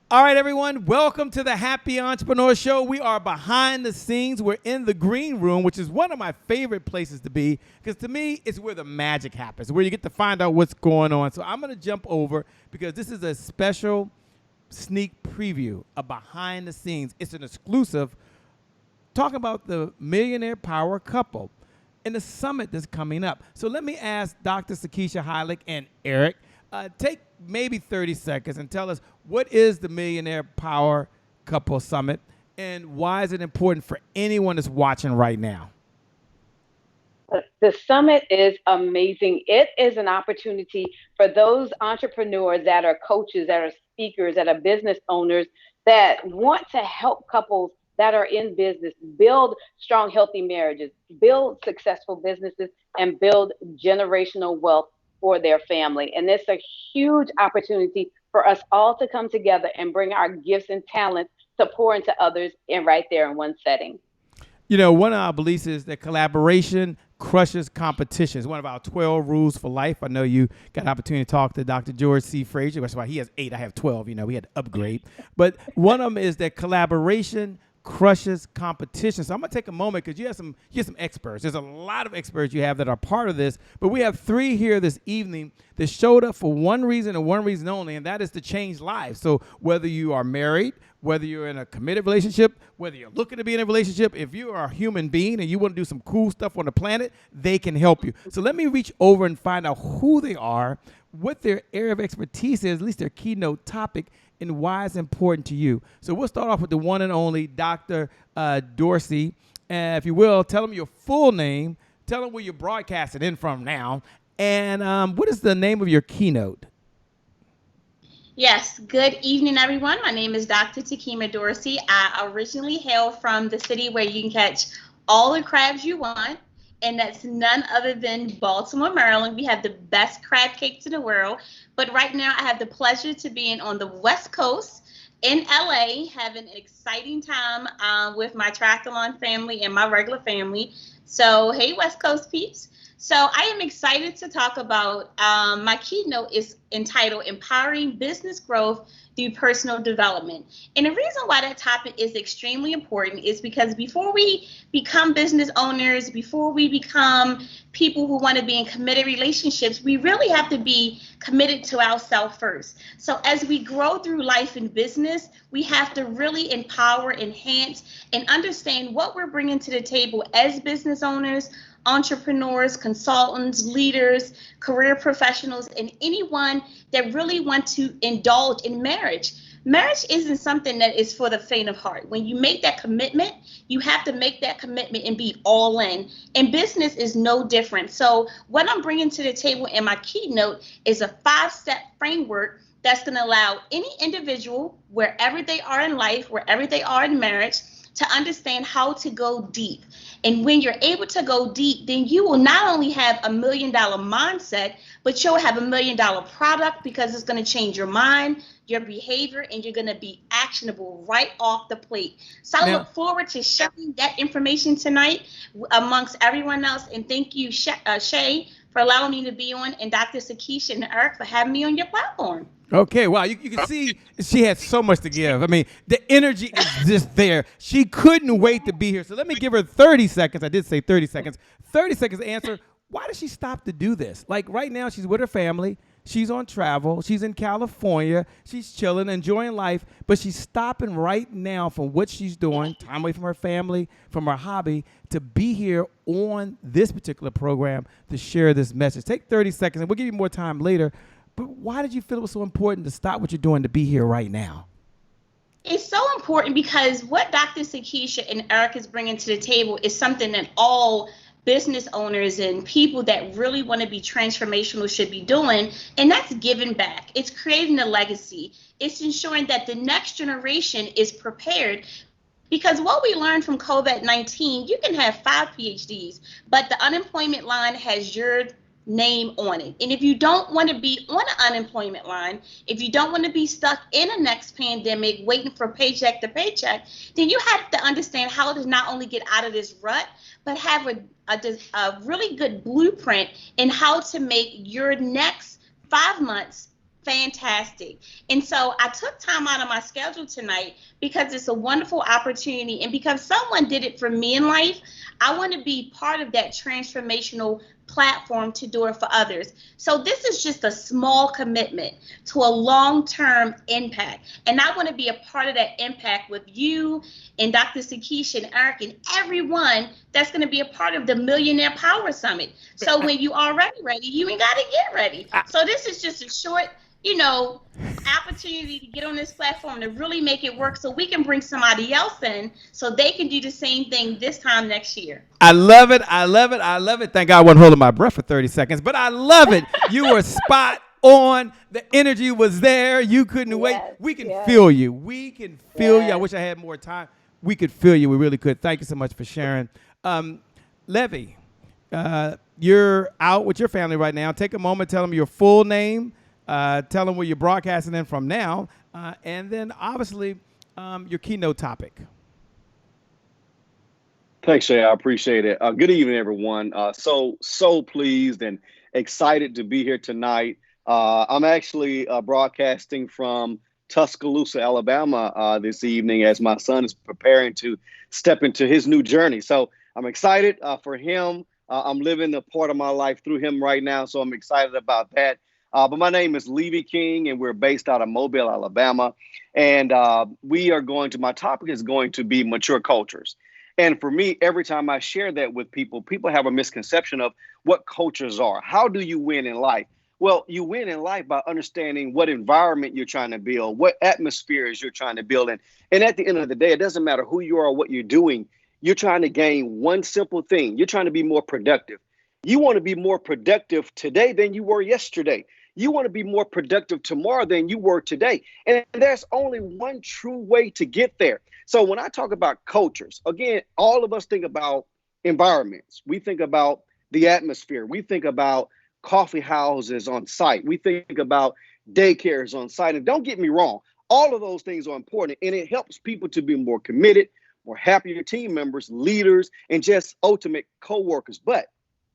All right, everyone, welcome to the Happy Entrepreneur Show. We are behind the scenes. We're in the green room, which is one of my favorite places to be because to me, it's where the magic happens, where you get to find out what's going on. So I'm going to jump over because this is a special sneak preview of behind the scenes. It's an exclusive talking about the Millionaire Power Couple and the summit that's coming up. So let me ask Dr. Sakeisha Hylick and Eric, take maybe 30 seconds and tell us what is the Millionaire Power Couple Summit and why is it important for anyone that's watching right now? The summit is amazing. It is an opportunity for those entrepreneurs that are coaches, that are speakers, that are business owners that want to help couples that are in business build strong, healthy marriages, build successful businesses, and build generational wealth for their family. And it's a huge opportunity for us all to come together and bring our gifts and talents to pour into others and right there in one setting. You know, one of our beliefs is that collaboration crushes competition. It's one of our 12 rules for life. I know you got an opportunity to talk to Dr. George C. Frazier. That's why he has 8. I have 12. You know, we had to upgrade. But one of them is that collaboration crushes competition. So I'm going to take a moment because you have some experts. There's a lot of experts you have that are part of this. But we have 3 here this evening that showed up for one reason and one reason only, and that is to change lives. So whether you are married, whether you're in a committed relationship, whether you're looking to be in a relationship, if you are a human being and you want to do some cool stuff on the planet, they can help you. So let me reach over and find out who they are, what their area of expertise is, at least their keynote topic, and why it's important to you. So we'll start off with the one and only Dr. Dorsey. If you will, tell them your full name, tell them where you're broadcasting in from now, and what is the name of your keynote? Yes, good evening, everyone. My name is Dr. Tekima Dorsey. I originally hail from the city where you can catch all the crabs you want, and that's none other than Baltimore, Maryland. We have the best crab cakes in the world, but right now I have the pleasure to be on the West Coast in LA, having an exciting time with my triathlon family and my regular family. So, hey, West Coast peeps. So I am excited to talk about my keynote is entitled Empowering Business Growth Through Personal Development. And the reason why that topic is extremely important is because before we become business owners, before we become people who want to be in committed relationships, we really have to be committed to ourselves first. So as we grow through life and business, we have to really empower, enhance, and understand what we're bringing to the table as business owners, entrepreneurs, consultants, leaders, career professionals, and anyone that really want to indulge in marriage. Marriage isn't something that is for the faint of heart. When you make that commitment, you have to make that commitment and be all in. And business is no different. So what I'm bringing to the table in my keynote is a 5-step framework that's going to allow any individual, wherever they are in life, wherever they are in marriage, to understand how to go deep. And when you're able to go deep, then you will not only have $1 million mindset, but you'll have $1 million product because it's going to change your mind, your behavior, and you're going to be actionable right off the plate. So I look forward to sharing that information tonight amongst everyone else. And thank you, Shay, for allowing me to be on, and Dr. Sakeisha and Eric for having me on your platform. Okay, wow, you can see she had so much to give. I mean, the energy is just there. She couldn't wait to be here. So let me give her 30 seconds. I did say 30 seconds. 30 seconds to answer, why did she stop to do this? Like right now, she's with her family. She's on travel. She's in California. She's chilling, enjoying life. But she's stopping right now from what she's doing, time away from her family, from her hobby, to be here on this particular program to share this message. Take 30 seconds, and we'll give you more time later. But why did you feel it was so important to stop what you're doing to be here right now? It's so important because what Dr. Sakeisha and Eric is bringing to the table is something that all business owners and people that really want to be transformational should be doing, and that's giving back. It's creating a legacy. It's ensuring that the next generation is prepared. Because what we learned from COVID-19, you can have 5 PhDs, but the unemployment line has your name on it. And if you don't want to be on an unemployment line, if you don't want to be stuck in a next pandemic waiting for paycheck to paycheck, then you have to understand how to not only get out of this rut, but have a really good blueprint in how to make your next 5 months fantastic. And so I took time out of my schedule tonight because it's a wonderful opportunity. And because someone did it for me in life, I want to be part of that transformational platform to do it for others. So this is just a small commitment to a long-term impact. And I want to be a part of that impact with you and Dr. Sakeisha and Eric and everyone that's going to be a part of the Millionaire Power Summit. So when you are ready, you ain't got to get ready. So this is just a short, opportunity to get on this platform to really make it work so we can bring somebody else in so they can do the same thing this time next year. I love it. I love it. I love it. Thank God I wasn't holding my breath for 30 seconds, but I love it. You were spot on. The energy was there. You couldn't wait. We can feel you. We can feel you. I wish I had more time. We could feel you. We really could. Thank you so much for sharing. Leavie, you're out with your family right now. Take a moment, tell them your full name, tell them where you're broadcasting in from now, and then obviously your keynote topic. Thanks, Shay. I appreciate it. Good evening, everyone. So pleased and excited to be here tonight. I'm actually broadcasting from Tuscaloosa, Alabama this evening as my son is preparing to step into his new journey. So I'm excited for him. I'm living a part of my life through him right now, so I'm excited about that. But my name is Leavie King, and we're based out of Mobile, Alabama. And my topic is going to be mature cultures. And for me, every time I share that with people, people have a misconception of what cultures are. How do you win in life? Well, you win in life by understanding what environment you're trying to build, what atmospheres you're trying to build in. And at the end of the day, it doesn't matter who you are or what you're doing. You're trying to gain one simple thing. You're trying to be more productive. You want to be more productive today than you were yesterday. You want to be more productive tomorrow than you were today. And there's only one true way to get there. So when I talk about cultures, again, all of us think about environments. We think about the atmosphere. We think about coffee houses on site. We think about daycares on site. And don't get me wrong, all of those things are important. And it helps people to be more committed, more happier team members, leaders, and just ultimate co-workers. But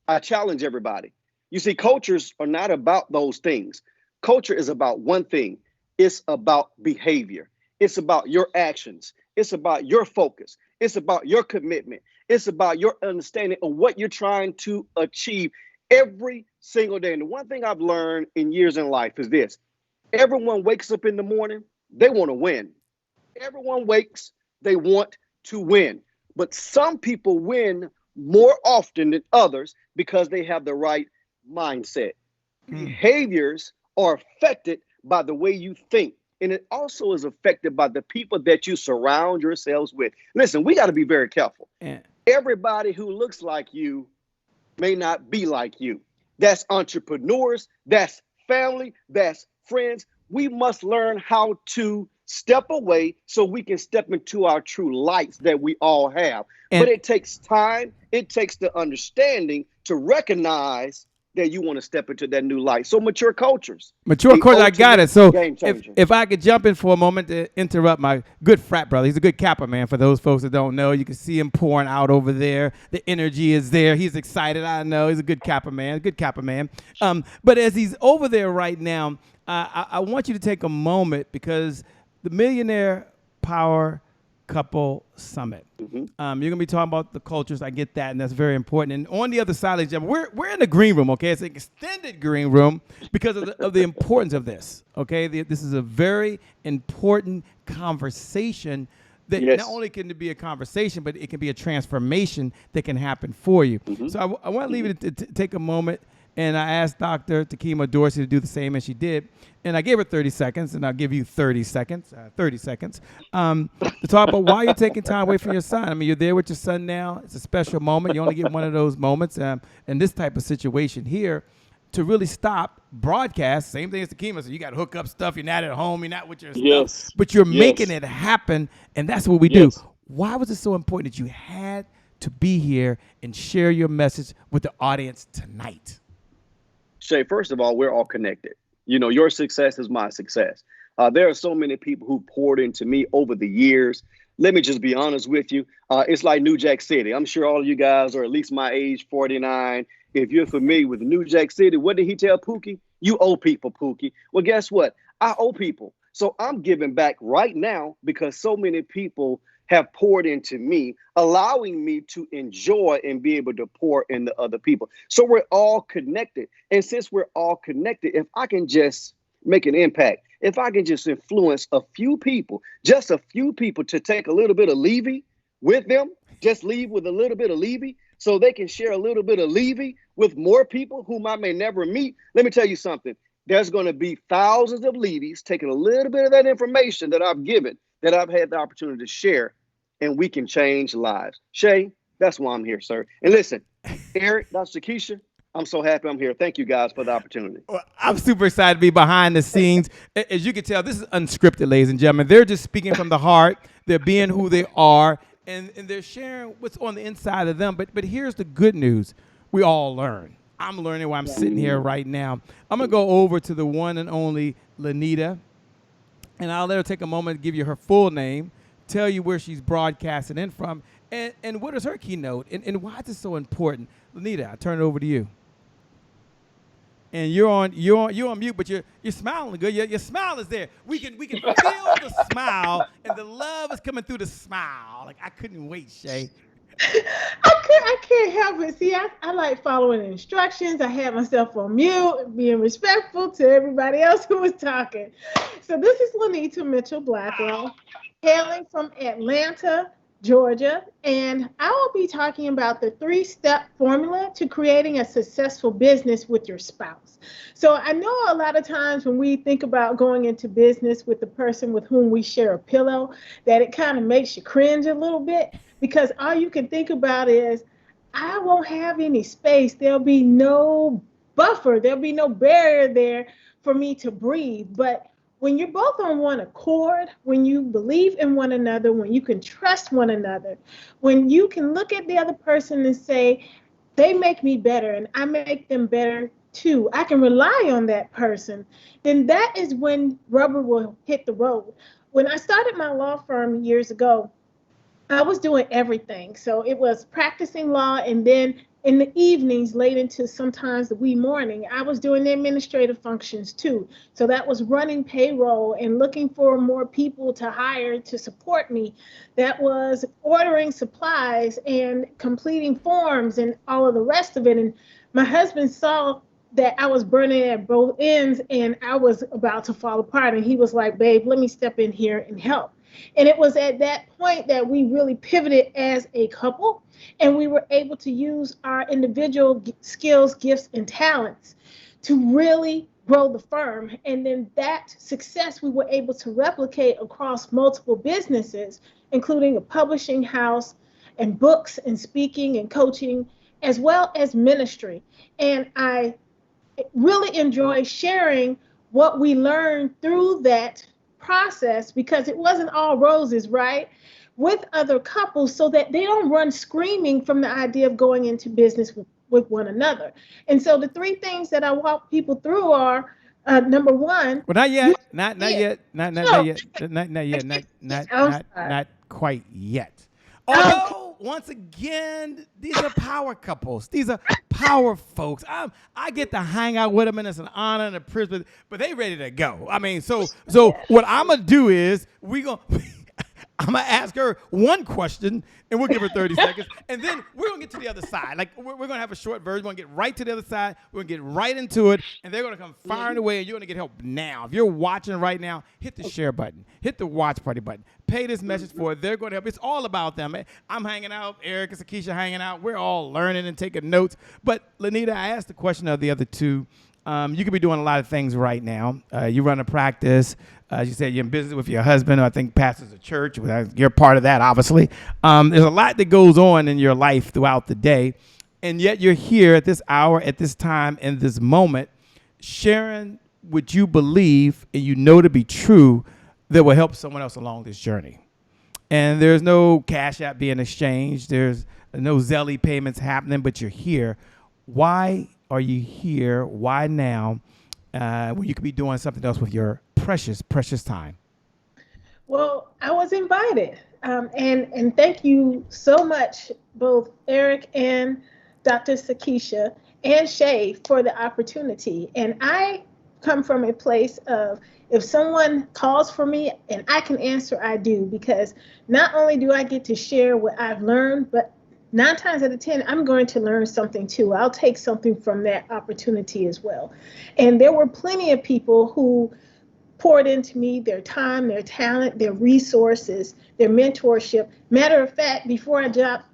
I challenge everybody. You see, cultures are not about those things. Culture is about one thing. It's about behavior. It's about your actions. It's about your focus. It's about your commitment. It's about your understanding of what you're trying to achieve every single day. And the one thing I've learned in years in life is this. Everyone wakes up in the morning, they want to win. Everyone wakes, they want to win. But some people win more often than others because they have the right mindset. Behaviors are affected by the way you think. And it also is affected by the people that you surround yourselves with. Listen, we got to be very careful. Everybody who looks like you may not be like you. That's entrepreneurs, that's family, that's friends. We must learn how to step away so we can step into our true lights that we all have. But it takes time. It takes the understanding to recognize that you want to step into that new light. So mature cultures. I got it. So if I could jump in for a moment to interrupt my good frat brother. He's a good Kappa man. For those folks that don't know, you can see him pouring out over there. The energy is there. He's excited. I know he's a good Kappa man. But as he's over there right now, I want you to take a moment because the Millionaire Power Couple Summit. You're gonna be talking about the cultures. I get that, and that's very important. And on the other side of the we're in the green room. Okay, it's an extended green room because of the importance of this. Okay, this is a very important conversation that not only can it be a conversation, but it can be a transformation that can happen for you. So I want to leave it to take a moment. And I asked Dr. Tekima Dorsey to do the same, and she did. And I gave her 30 seconds, and I'll give you 30 seconds to talk about why you're taking time away from your son. I mean, you're there with your son now. It's a special moment. You only get one of those moments in this type of situation here to really stop broadcast. Same thing as Tekima. So you got to hook up stuff. You're not at home. You're not with your stuff. But you're making it happen, and that's what we do. Why was it so important that you had to be here and share your message with the audience tonight? Shay, first of all, we're all connected. You know, your success is my success. There are so many people who poured into me over the years. Let me just be honest with you. It's like New Jack City. I'm sure all of you guys are at least my age, 49. If you're familiar with New Jack City, what did he tell Pookie? You owe people, Pookie. Well, guess what? I owe people. So I'm giving back right now because so many people have poured into me, allowing me to enjoy and be able to pour into other people. So we're all connected. And since we're all connected, if I can just make an impact, if I can just influence a few people, just a few people to take a little bit of Leavie with them, just leave with a little bit of Leavie so they can share a little bit of Leavie with more people whom I may never meet. Let me tell you something. There's going to be thousands of Leavies taking a little bit of that information that I've given, that I've had the opportunity to share, and we can change lives. Shay, that's why I'm here, sir. And listen, Eric, Dr. Sakeisha, I'm so happy I'm here. Thank you guys for the opportunity. Well, I'm super excited to be behind the scenes. As you can tell, this is unscripted, ladies and gentlemen. They're just speaking from the heart. They're being who they are, and they're sharing what's on the inside of them. But here's the good news. We all learn. I'm learning while I'm sitting here right now. I'm going to go over to the one and only Lynita, and I'll let her take a moment to give you her full name, tell you where she's broadcasting in from, and what is her keynote, and why is this so important. Lynita, I turn it over to you. And you're on mute, but you're smiling good. Your smile is there. We can feel the smile, and the love is coming through the smile. Like, I couldn't wait, Shay. I can't help it. See, I like following the instructions. I had myself on mute, being respectful to everybody else who was talking. So this is Lynita Mitchell-Blackwell, hailing from Atlanta, Georgia, and I will be talking about the 3-step formula to creating a successful business with your spouse. So I know a lot of times when we think about going into business with the person with whom we share a pillow, that it kind of makes you cringe a little bit, because all you can think about is, I won't have any space. There'll be no buffer. There'll be no barrier there for me to breathe. But when you're both on one accord, when you believe in one another, when you can trust one another, when you can look at the other person and say, they make me better and I make them better too, I can rely on that person, then that is when rubber will hit the road. When I started my law firm years ago, I was doing everything. So it was practicing law, and then in the evenings, late into sometimes the wee morning, I was doing the administrative functions too. So that was running payroll and looking for more people to hire to support me. That was ordering supplies and completing forms and all of the rest of it. And my husband saw that I was burning at both ends and I was about to fall apart. And he was like, babe, let me step in here and help. And it was at that point that we really pivoted as a couple, and we were able to use our individual skills, gifts, and talents to really grow the firm. And then that success we were able to replicate across multiple businesses, including a publishing house and books and speaking and coaching, as well as ministry. And I really enjoy sharing what we learned through that process, because it wasn't all roses, right, with other couples, so that they don't run screaming from the idea of going into business with one another. And so the 3 things that I walk people through are, number 1. Well, not yet. Not yet. Not quite yet. Although, once again, these are power couples. These are power folks. I get to hang out with them, and it's an honor and a privilege, but they ready to go. I mean, so what I'm going to do is I'm going to ask her one question, and we'll give her 30 seconds, and then we're going to get to the other side. Like, we're going to have a short version. We're going to get right to the other side. We're going to get right into it, and they're going to come firing away, and you're going to get help now. If you're watching right now, hit the share button. Hit the watch party button. Pay this message for it. They're going to help. It's all about them. I'm hanging out. Eric and Sakeisha hanging out. We're all learning and taking notes. But, Lynita, I asked the question of the other two. You could be doing a lot of things right now. You run a practice. You said you're in business with your husband, who I think pastors a church. You're part of that, obviously. There's a lot that goes on in your life throughout the day, and yet you're here at this hour, at this time, in this moment, sharing what you believe and you know to be true that will help someone else along this journey. And there's no Cash App being exchanged. There's no Zelle payments happening, but you're here. Why are you here? Why now? When you could be doing something else with your precious, precious time. Well, I was invited. And thank you so much, both Eric and Dr. Sakeisha and Shay, for the opportunity. And I come from a place of, if someone calls for me and I can answer, I do, because not only do I get to share what I've learned, but 9 times out of 10, I'm going to learn something too. I'll take something from that opportunity as well. And there were plenty of people who poured into me their time, their talent, their resources, their mentorship. Matter of fact, before I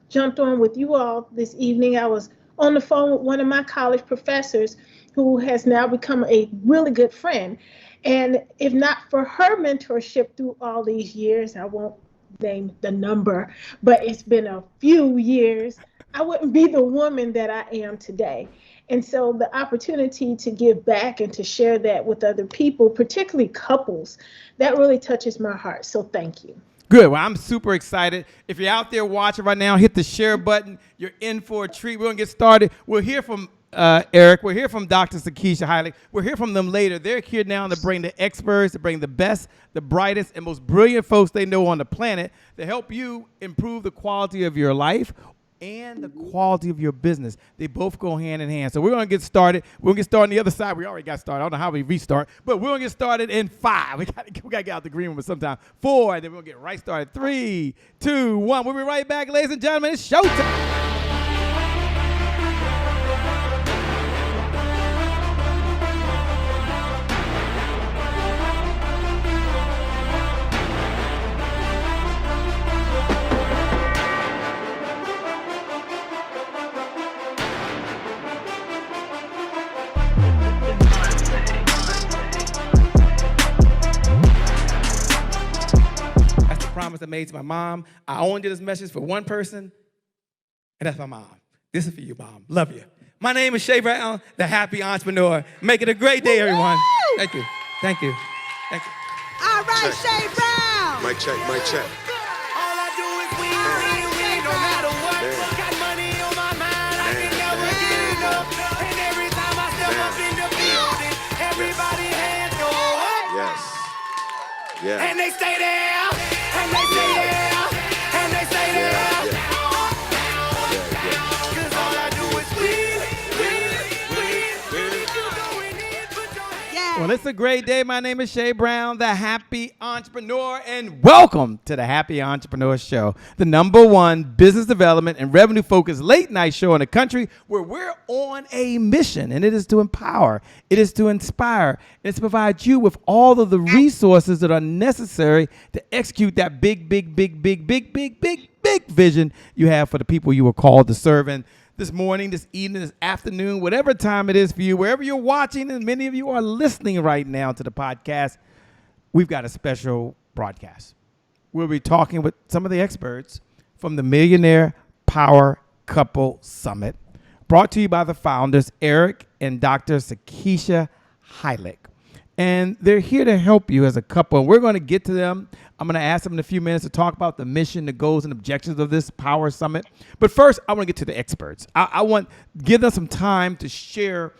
jumped on with you all this evening, I was on the phone with one of my college professors who has now become a really good friend. And if not for her mentorship through all these years, I won't name the number, but it's been a few years, I wouldn't be the woman that I am today. And so the opportunity to give back and to share that with other people, particularly couples, that really touches my heart. So thank you. Good. Well, I'm super excited. If you're out there watching right now, hit the share button. You're in for a treat. We're going to get started. We'll hear from Eric. We'll hear from Dr. Sakeisha Hylick. We'll hear from them later. They're here now to bring the experts, to bring the best, the brightest, and most brilliant folks they know on the planet to help you improve the quality of your life and the quality of your business. They both go hand in hand. So we're going to get started. We're going to get started on the other side. We already got started. I don't know how we restart, but we're going to get started in 5. We got to get out the green room sometime. 4, and then we're going to get right started. 3, 2, 1. We'll be right back, ladies and gentlemen. It's showtime. Promise I made to my mom. I only did this message for one person, and that's my mom. This is for you, Mom. Love you. My name is Shay Brown, the happy entrepreneur. Make it a great day, everyone. Thank you. Thank you. Thank you. All right, Shay Brown. Mic check, mic check. All I do is win, no matter what. Got money on my mind, I can never get enough. And every time I step up in the building, everybody hands go up. Yes. Yeah. And they stay there, and they stay there, and they stay there. Cause all I do is win. If you going in, put your hands. Well, it's a great day. My name is Shay Brown, the happy entrepreneur, and welcome to the Happy Entrepreneur Show, the #1 business development and revenue-focused late-night show in the country where we're on a mission, and it is to empower, it is to inspire, and it's to provide you with all of the resources that are necessary to execute that big vision you have for the people you were called to serve. And this morning, this evening, this afternoon, whatever time it is for you, wherever you're watching, and many of you are listening right now to the podcast, we've got a special broadcast. We'll be talking with some of the experts from the Millionaire Power Couple Summit, brought to you by the founders, Eric and Dr. Sakeisha Hylick. And they're here to help you as a couple. And we're going to get to them. I'm going to ask them in a few minutes to talk about the mission, the goals, and objectives of this Power Summit. But first, I want to get to the experts. I want to give them some time to share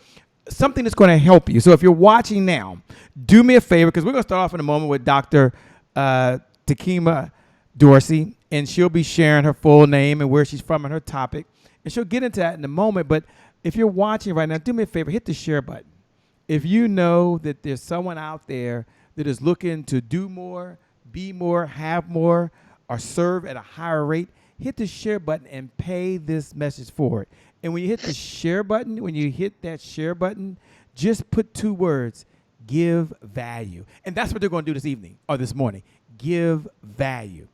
something that's going to help you. So if you're watching now, do me a favor, because we're going to start off in a moment with Dr. Tekima Dorsey, and she'll be sharing her full name and where she's from and her topic. And she'll get into that in a moment. But if you're watching right now, do me a favor, hit the share button. If you know that there's someone out there that is looking to do more, be more, have more, or serve at a higher rate, hit the share button and pay this message forward. And when you hit the share button, just put 2 words, give value. And that's what they're going to do this evening or this morning, give value.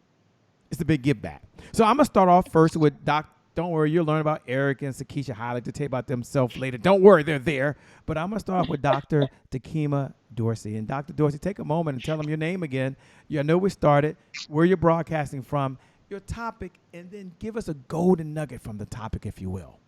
It's the big give back. So I'm going to start off first with Don't worry, you'll learn about Eric and Sakeisha Hylick to tell you about themselves later. Don't worry, they're there. But I'm going to start off with Dr. Tekima Dorsey. And Dr. Dorsey, take a moment and tell them your name again. You know we started, where you're broadcasting from, your topic, and then give us a golden nugget from the topic, if you will.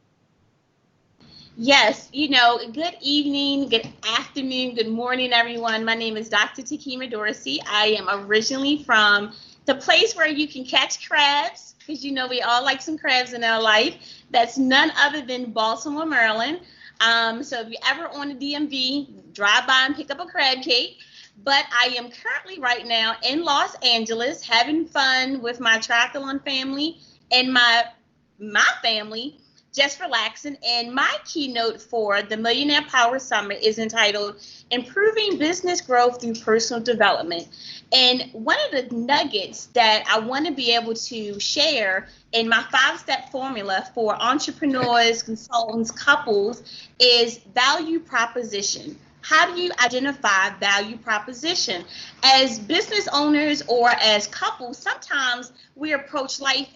Yes, good evening, good afternoon, good morning, everyone. My name is Dr. Tekima Dorsey. I am originally from the place where you can catch crabs, because we all like some crabs in our life. That's none other than Baltimore, Maryland. So if you're ever on the DMV, drive by and pick up a crab cake. But I am currently right now in Los Angeles having fun with my triathlon family and my family. just relaxing. And my keynote for the Millionaire Power Summit is entitled Improving Business Growth Through Personal Development. And one of the nuggets that I want to be able to share in my 5-step formula for entrepreneurs, consultants, couples is value proposition. How do you identify value proposition? As business owners or as couples, sometimes we approach life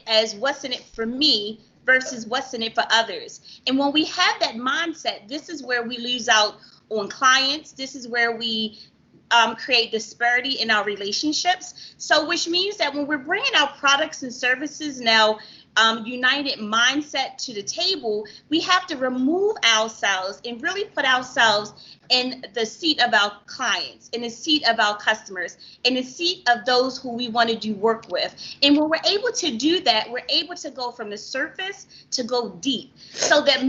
as what's in it for me versus what's in it for others. And when we have that mindset, this is where we lose out on clients. This is where we create disparity in our relationships. So which means that when we're bringing our products and services now, united mindset to the table, we have to remove ourselves and really put ourselves in the seat of our clients, in the seat of our customers, in the seat of those who we want to do work with. And when we're able to do that, we're able to go from the surface to go deep. So that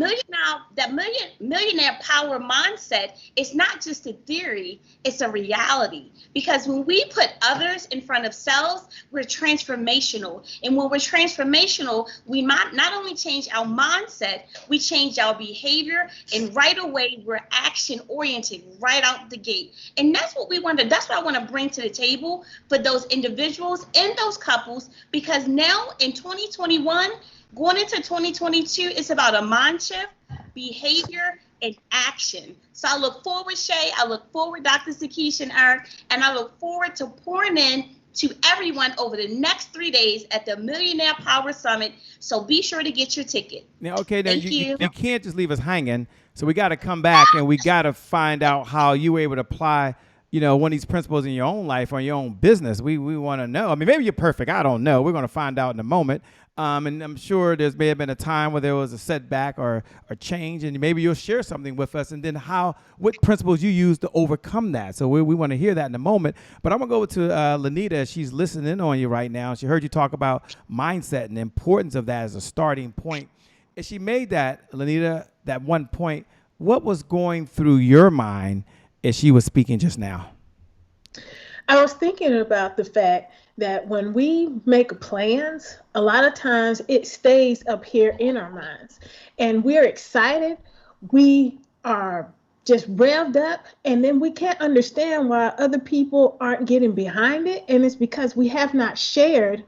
millionaire power mindset is not just a theory, it's a reality. Because when we put others in front of selves, we're transformational. And when we're transformational, we might not only change our mindset, we change our behavior, and right away we're action oriented right out the gate. And that's what I want to bring to the table for those individuals and those couples, because now in 2021, going into 2022, it's about a mind shift, behavior, and action. So I look forward, Shay, I look forward, Dr. Sakeisha and Eric, and I look forward to pouring in to everyone over the next 3 days at the Millionaire Power Summit. So be sure to get your ticket. Now, okay, now Thank you can't just leave us hanging. So we got to come back and we got to find out how you were able to apply, one of these principles in your own life or your own business. We want to know. I mean, maybe you're perfect. I don't know. We're going to find out in a moment. And I'm sure may have been a time where there was a setback or a change, and maybe you'll share something with us, and then what principles you use to overcome that. So we want to hear that in a moment. But I'm going to go to Lynita. She's listening in on you right now. She heard you talk about mindset and the importance of that as a starting point. And she made that, Lynita, that one point. What was going through your mind as she was speaking just now? I was thinking about the fact that when we make plans, a lot of times it stays up here in our minds, and we're excited. We are just revved up, and then we can't understand why other people aren't getting behind it. And it's because we have not shared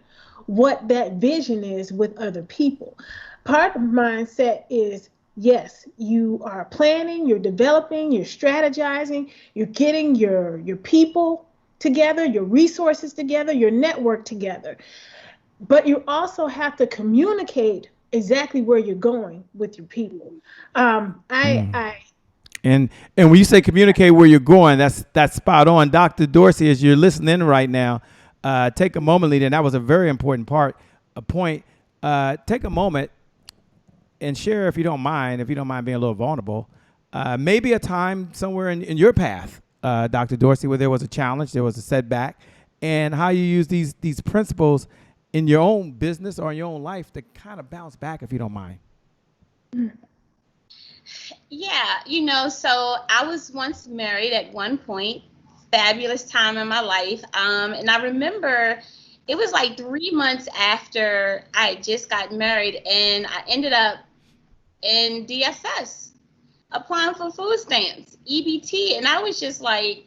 what that vision is with other people. Part of mindset is, yes, you are planning, you're developing, you're strategizing, you're getting your people together, your resources together, your network together. But you also have to communicate exactly where you're going with your people. And when you say communicate where you're going, that's spot on. Dr. Dorsey, as you're listening right now, take a moment, Lynita, and that was a very important point. Take a moment and share, if you don't mind being a little vulnerable, maybe a time somewhere in your path, Dr. Dorsey, where there was a challenge, there was a setback, and how you use these principles in your own business or in your own life to kind of bounce back, if you don't mind. Yeah, so I was once married at one point, fabulous time in my life. And I remember it was like 3 months after I just got married, and I ended up in DSS applying for food stamps, EBT. And I was just like,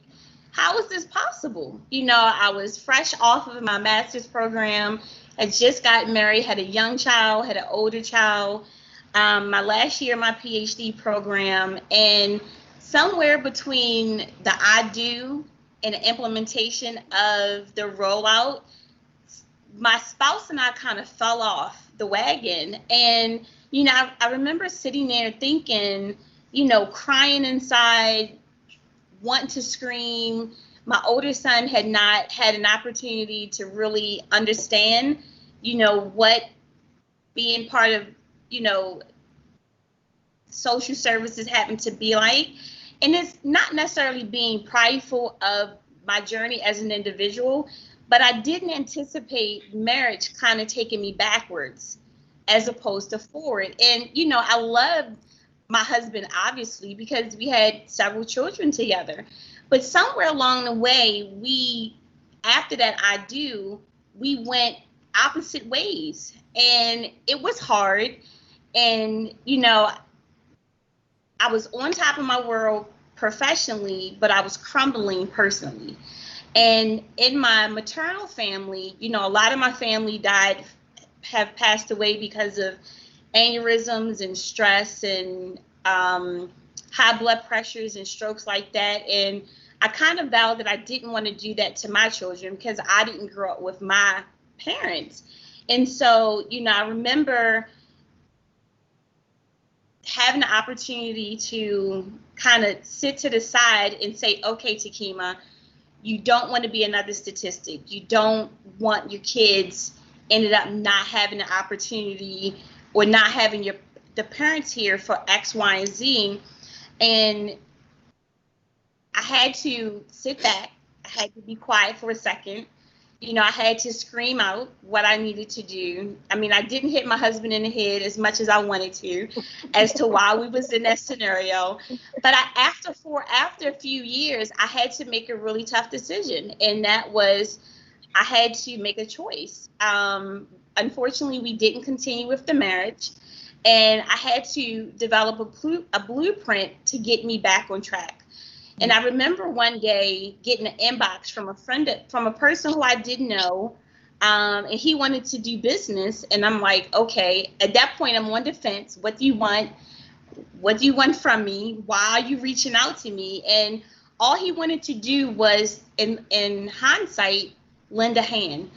how is this possible? I was fresh off of my master's program. I just got married, had a young child, had an older child. My last year, my PhD program, and somewhere between the I do and the implementation of the rollout, my spouse and I kind of fell off the wagon. And, I remember sitting there thinking, crying inside, wanting to scream. My older son had not had an opportunity to really understand, what being part of, social services happened to be like. And it's not necessarily being prideful of my journey as an individual, but I didn't anticipate marriage kind of taking me backwards as opposed to forward. And, I loved my husband, obviously, because we had several children together. But somewhere along the way, after that we went opposite ways. And it was hard. And, you know, I was on top of my world professionally, but I was crumbling personally. And in my maternal family, you know, a lot of my family have passed away because of aneurysms and stress and high blood pressures and strokes like that. And I kind of vowed that I didn't want to do that to my children because I didn't grow up with my parents. And so, you know, I remember having the opportunity to kind of sit to the side and say, okay, Tekima, you don't want to be another statistic. You don't want your kids ended up not having the opportunity or not having the parents here for X, Y, and Z. And I had to sit back. I had to be quiet for a second. You know, I had to scream out what I needed to do. I mean, I didn't hit my husband in the head as much as I wanted to as to why we was in that scenario. But after a few years, I had to make a really tough decision. And that was, I had to make a choice. Unfortunately, we didn't continue with the marriage. And I had to develop a blueprint to get me back on track. And I remember one day getting an inbox from a person who I didn't know, and he wanted to do business. And I'm like, okay, at that point, I'm on the fence. What do you want? What do you want from me? Why are you reaching out to me? And all he wanted to do was, in hindsight, lend a hand.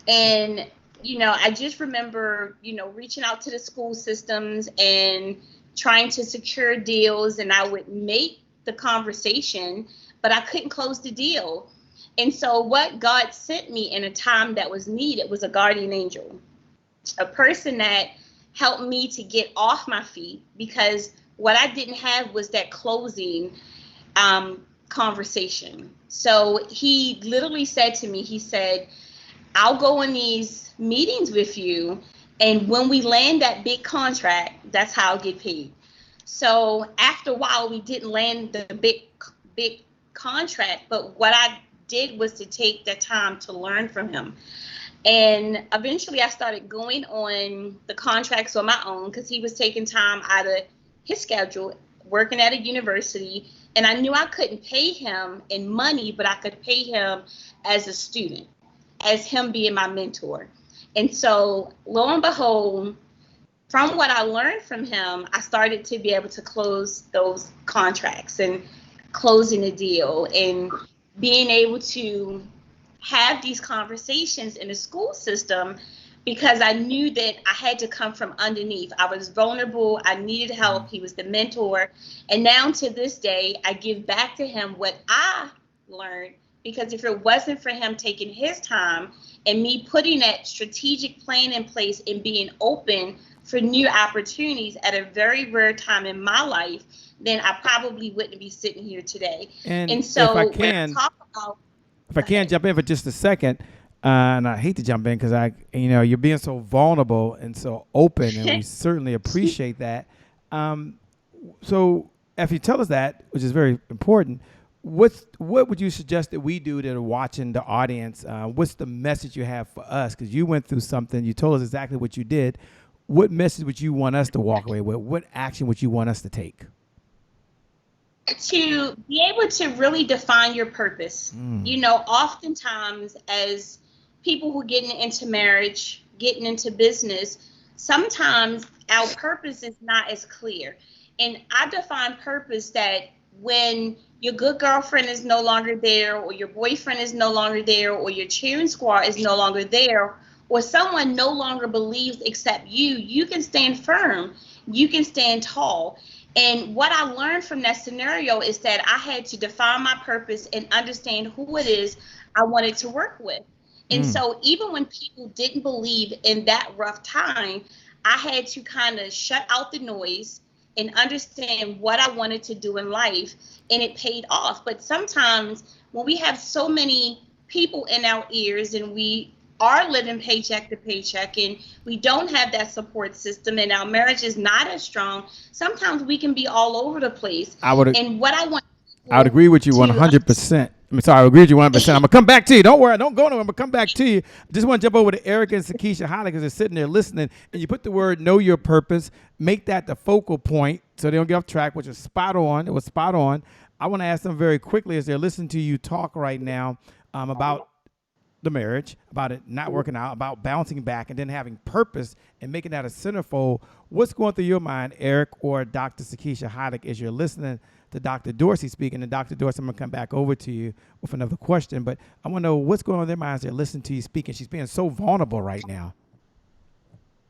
And, you know, I just remember, you know, reaching out to the school systems and trying to secure deals, and I would make the conversation, but I couldn't close the deal. And so what God sent me in a time that was needed was a guardian angel, a person that helped me to get off my feet, because what I didn't have was that closing conversation. So he literally said to me, he said, I'll go on these meetings with you, and when we land that big contract, that's how I'll get paid. So after a while, we didn't land the big contract, but what I did was to take the time to learn from him. And eventually I started going on the contracts on my own because he was taking time out of his schedule, working at a university. And I knew I couldn't pay him in money, but I could pay him as a student, as him being my mentor. And so lo and behold, from what I learned from him, I started to be able to close those contracts and closing a deal and being able to have these conversations in the school system, because I knew that I had to come from underneath. I was vulnerable. I needed help. He was the mentor. And now to this day, I give back to him what I learned, because if it wasn't for him taking his time and me putting that strategic plan in place and being open for new opportunities at a very rare time in my life, then I probably wouldn't be sitting here today. And so if I can jump in for just a second, and I hate to jump in because you're being so vulnerable and so open, and we certainly appreciate that. So if you tell us that, which is very important, what would you suggest that we do that are watching the audience? What's the message you have for us? Because you went through something. You told us exactly what you did. What message would you want us to walk away with? What action would you want us to take? To be able to really define your purpose. You know, oftentimes as people who are getting into marriage, getting into business, sometimes our purpose is not as clear. And I define purpose that when your good girlfriend is no longer there, or your boyfriend is no longer there, or your cheering squad is no longer there, or someone no longer believes except you can stand firm, you can stand tall. And what I learned from that scenario is that I had to define my purpose and understand who it is I wanted to work with. And so even when people didn't believe in that rough time, I had to kind of shut out the noise and understand what I wanted to do in life, and it paid off. But sometimes when we have so many people in our ears and we are living paycheck to paycheck and we don't have that support system and our marriage is not as strong, sometimes we can be all over the place. I would agree with you 100%. I'm sorry, I agree with you 100%. I'm going to come back to you. Don't worry. Don't go nowhere. I'm going to come back to you. Just want to jump over to Erica and Sakeisha Hylick because they're sitting there listening. And you put the word know your purpose. Make that the focal point so they don't get off track, which is spot on. It was spot on. I want to ask them very quickly as they're listening to you talk right now about the marriage, about it not working out, about bouncing back and then having purpose and making that a centerfold. What's going through your mind, Eric or Dr. Sakeisha Hylick, as you're listening to Dr. Dorsey speaking? And Dr. Dorsey, I'm going to come back over to you with another question, but I want to know what's going on in their minds. They're listening to you speaking. She's being so vulnerable right now.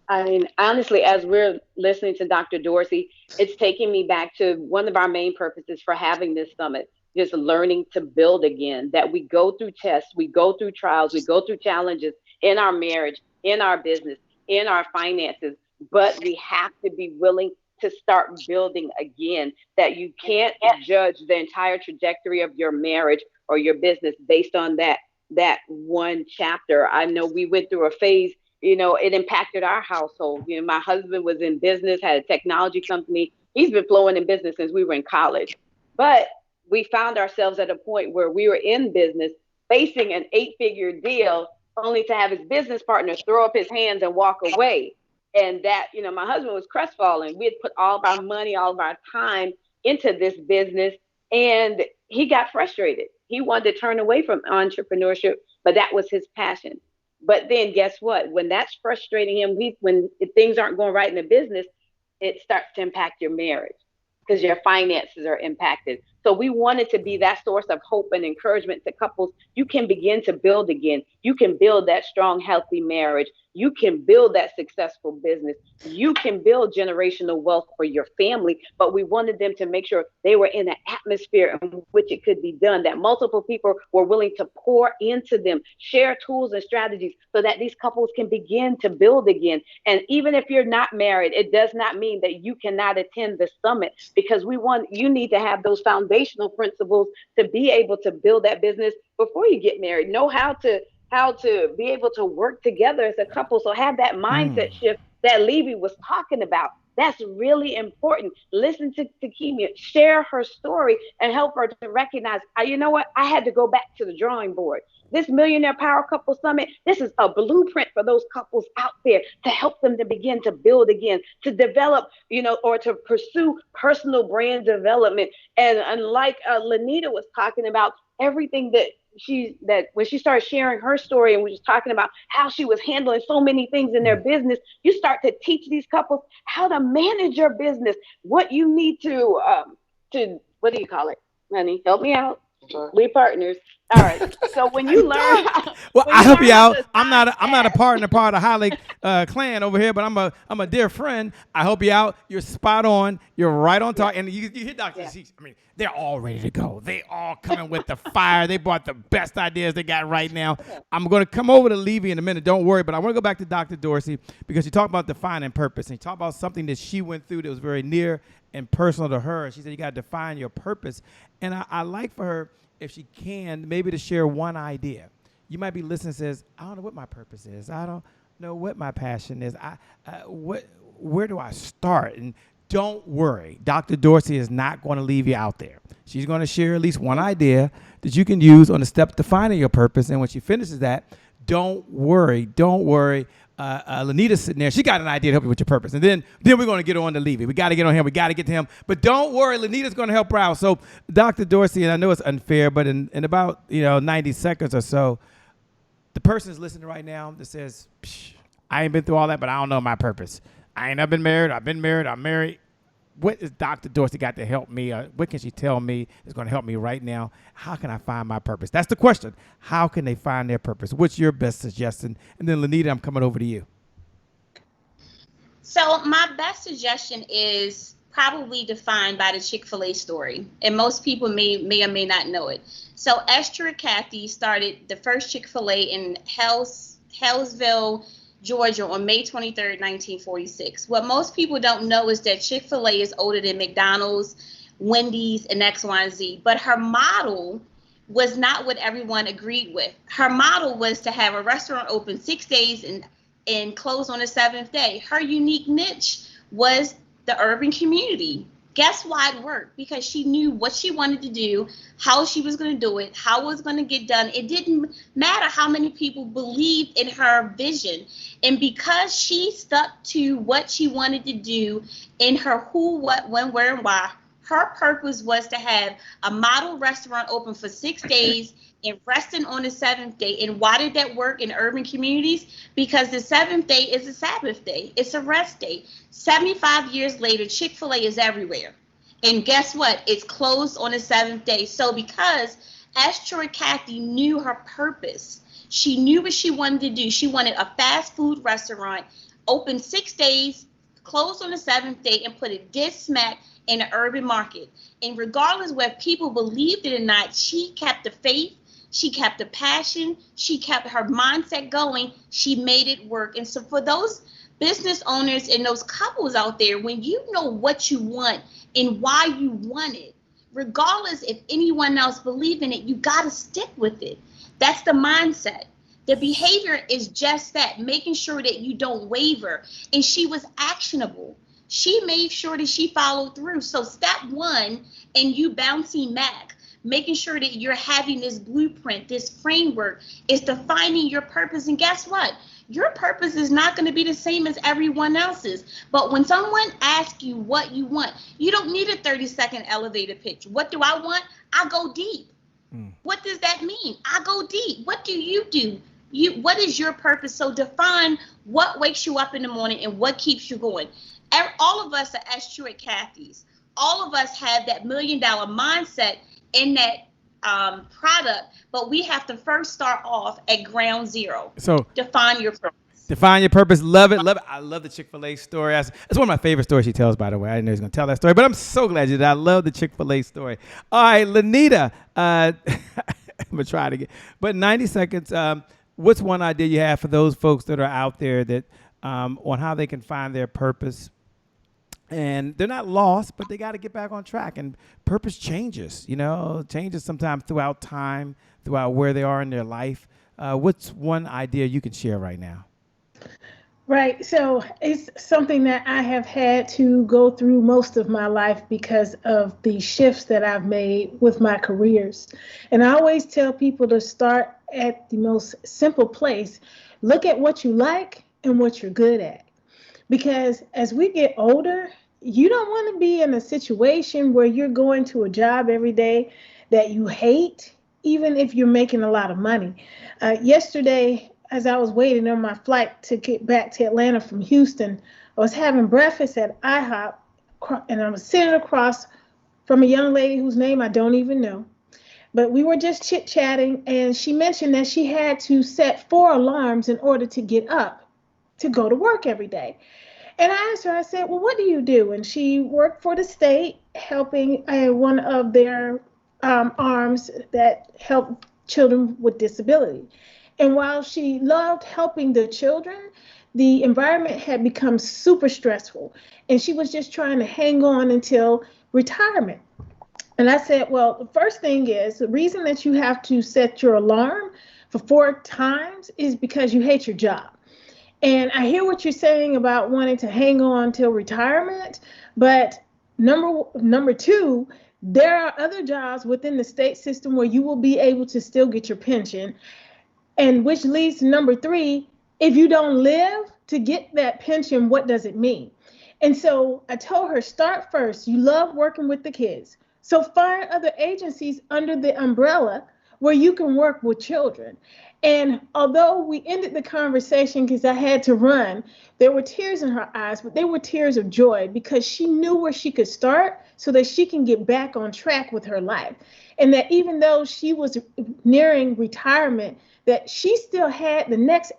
I mean, honestly, as we're listening to Dr. Dorsey, it's taking me back to one of our main purposes for having this summit, just learning to build again, that we go through tests, we go through trials, we go through challenges in our marriage, in our business, in our finances, but we have to be willing to start building again, that you can't judge the entire trajectory of your marriage or your business based on that one chapter. I know we went through a phase, you know, it impacted our household. You know, my husband was in business, had a technology company. He's been flowing in business since we were in college. But we found ourselves at a point where we were in business facing an 8-figure deal only to have his business partner throw up his hands and walk away. And that, you know, my husband was crestfallen. We had put all of our money, all of our time into this business, and he got frustrated. He wanted to turn away from entrepreneurship, but that was his passion. But then guess what? When that's frustrating him, when things aren't going right in the business, it starts to impact your marriage because your finances are impacted. So we wanted to be that source of hope and encouragement to couples. You can begin to build again. You can build that strong, healthy marriage. You can build that successful business. You can build generational wealth for your family. But we wanted them to make sure they were in an atmosphere in which it could be done, that multiple people were willing to pour into them, share tools and strategies so that these couples can begin to build again. And even if you're not married, it does not mean that you cannot attend the summit, because you need to have those foundational principles to be able to build that business before you get married. Know how to be able to work together as a couple. So have that mindset shift that Leavie was talking about. That's really important. Listen to Tekemia, share her story and help her to recognize, you know what? I had to go back to the drawing board. This Millionaire Power Couple Summit, this is a blueprint for those couples out there to help them to begin to build again, to develop, you know, or to pursue personal brand development. And like Lynita was talking about, everything that when she started sharing her story and we was talking about how she was handling so many things in their business, you start to teach these couples how to manage your business, what you need to what do you call it, honey? Help me out. We partners. All right. So when you learn, well, I help you out. I'm not a partner, part of the Hylick clan over here, but I'm a dear friend. I help you out. You're spot on. You're right on target. And you hit Dr. Sakeisha. I mean, they're all ready to go. They all coming with the fire. They brought the best ideas they got right now. I'm going to come over to Leavie in a minute. Don't worry. But I want to go back to Dr. Dorsey because you talked about defining purpose and you talked about something that she went through that was very near and personal to her. She said you got to define your purpose. And I like for her, if she can, maybe to share one idea. You might be listening and says, I don't know what my purpose is. I don't know what my passion is. Where do I start? And don't worry. Dr. Dorsey is not going to leave you out there. She's going to share at least one idea that you can use on the step to finding your purpose. And when she finishes that, don't worry. Lynita's sitting there. She got an idea to help you with your purpose. And then we're going to get on to Leavie. We got to get on him. We got to get to him. But don't worry. Lynita's going to help her out. So Dr. Dorsey, and I know it's unfair, but in about 90 seconds or so, the person is listening right now that says, I ain't been through all that, but I don't know my purpose. I ain't never been married. I've been married. I'm married. What is Dr. Dorsey got to help me? What can she tell me is going to help me right now? How can I find my purpose? That's the question. How can they find their purpose? What's your best suggestion? And then Lynita, I'm coming over to you. So my best suggestion is probably defined by the Chick-fil-A story. And most people may or may not know it. So Esther and Kathy started the first Chick-fil-A in Hallsville, Georgia on May 23rd, 1946. What most people don't know is that Chick-fil-A is older than McDonald's, Wendy's, and X, Y, and Z. But her model was not what everyone agreed with. Her model was to have a restaurant open 6 days and close on the 7th day. Her unique niche was the urban community. Guess why it worked? Because she knew what she wanted to do, how she was going to do it, how it was going to get done. It didn't matter how many people believed in her vision. And because she stuck to what she wanted to do in her who, what, when, where, and why, her purpose was to have a model restaurant open for 6 days and resting on the 7th day. And why did that work in urban communities? Because the 7th day is a Sabbath day. It's a rest day. 75 years later, Chick-fil-A is everywhere. And guess what? It's closed on the 7th day. So because Troy Cathy knew her purpose, she knew what she wanted to do. She wanted a fast food restaurant, open 6 days, closed on the 7th day, and put it dead smack in the urban market. And regardless whether people believed it or not, she kept the faith. She kept the passion. She kept her mindset going. She made it work. And so for those business owners and those couples out there, when you know what you want and why you want it, regardless if anyone else believes in it, you got to stick with it. That's the mindset. The behavior is just that, making sure that you don't waver. And she was actionable. She made sure that she followed through. So step one, and you bouncing back, making sure that you're having this blueprint, this framework, is defining your purpose. And guess what? Your purpose is not going to be the same as everyone else's. But when someone asks you what you want, you don't need a 30-second elevator pitch. What do I want? I go deep. What does that mean? I go deep. What do? What is your purpose? So define what wakes you up in the morning and what keeps you going. All of us are Troy Cathy's. All of us have that $1 million mindset in that product, but we have to first start off at ground zero. So define your purpose. Define your purpose. Love it. Love it. I love the Chick-fil-A story. That's one of my favorite stories she tells, by the way. I didn't know he was going to tell that story, but I'm so glad you did. I love the Chick-fil-A story. All right, Lynita. I'm going to try it again. But 90 seconds, what's one idea you have for those folks that are out there that on how they can find their purpose? And they're not lost, but they got to get back on track. And purpose changes, changes sometimes throughout time, throughout where they are in their life. What's one idea you can share right now? Right. So it's something that I have had to go through most of my life because of the shifts that I've made with my careers. And I always tell people to start at the most simple place. Look at what you like and what you're good at. Because as we get older, you don't want to be in a situation where you're going to a job every day that you hate, even if you're making a lot of money. Yesterday, as I was waiting on my flight to get back to Atlanta from Houston, I was having breakfast at IHOP, and I was sitting across from a young lady whose name I don't even know. But we were just chit-chatting, and she mentioned that she had to set 4 alarms in order to get up to go to work every day. And I asked her, I said, well, what do you do? And she worked for the state, helping one of their arms that help children with disability. And while she loved helping the children, the environment had become super stressful. And she was just trying to hang on until retirement. And I said, well, the first thing is the reason that you have to set your alarm for 4 times is because you hate your job. And I hear what you're saying about wanting to hang on till retirement, but number 2, there are other jobs within the state system where you will be able to still get your pension, and which leads to number 3, if you don't live to get that pension, what does it mean? And so I told her, start first. You love working with the kids. So find other agencies under the umbrella where you can work with children. And although we ended the conversation because I had to run, there were tears in her eyes, but they were tears of joy because she knew where she could start so that she can get back on track with her life. And that even though she was nearing retirement, that she still had the next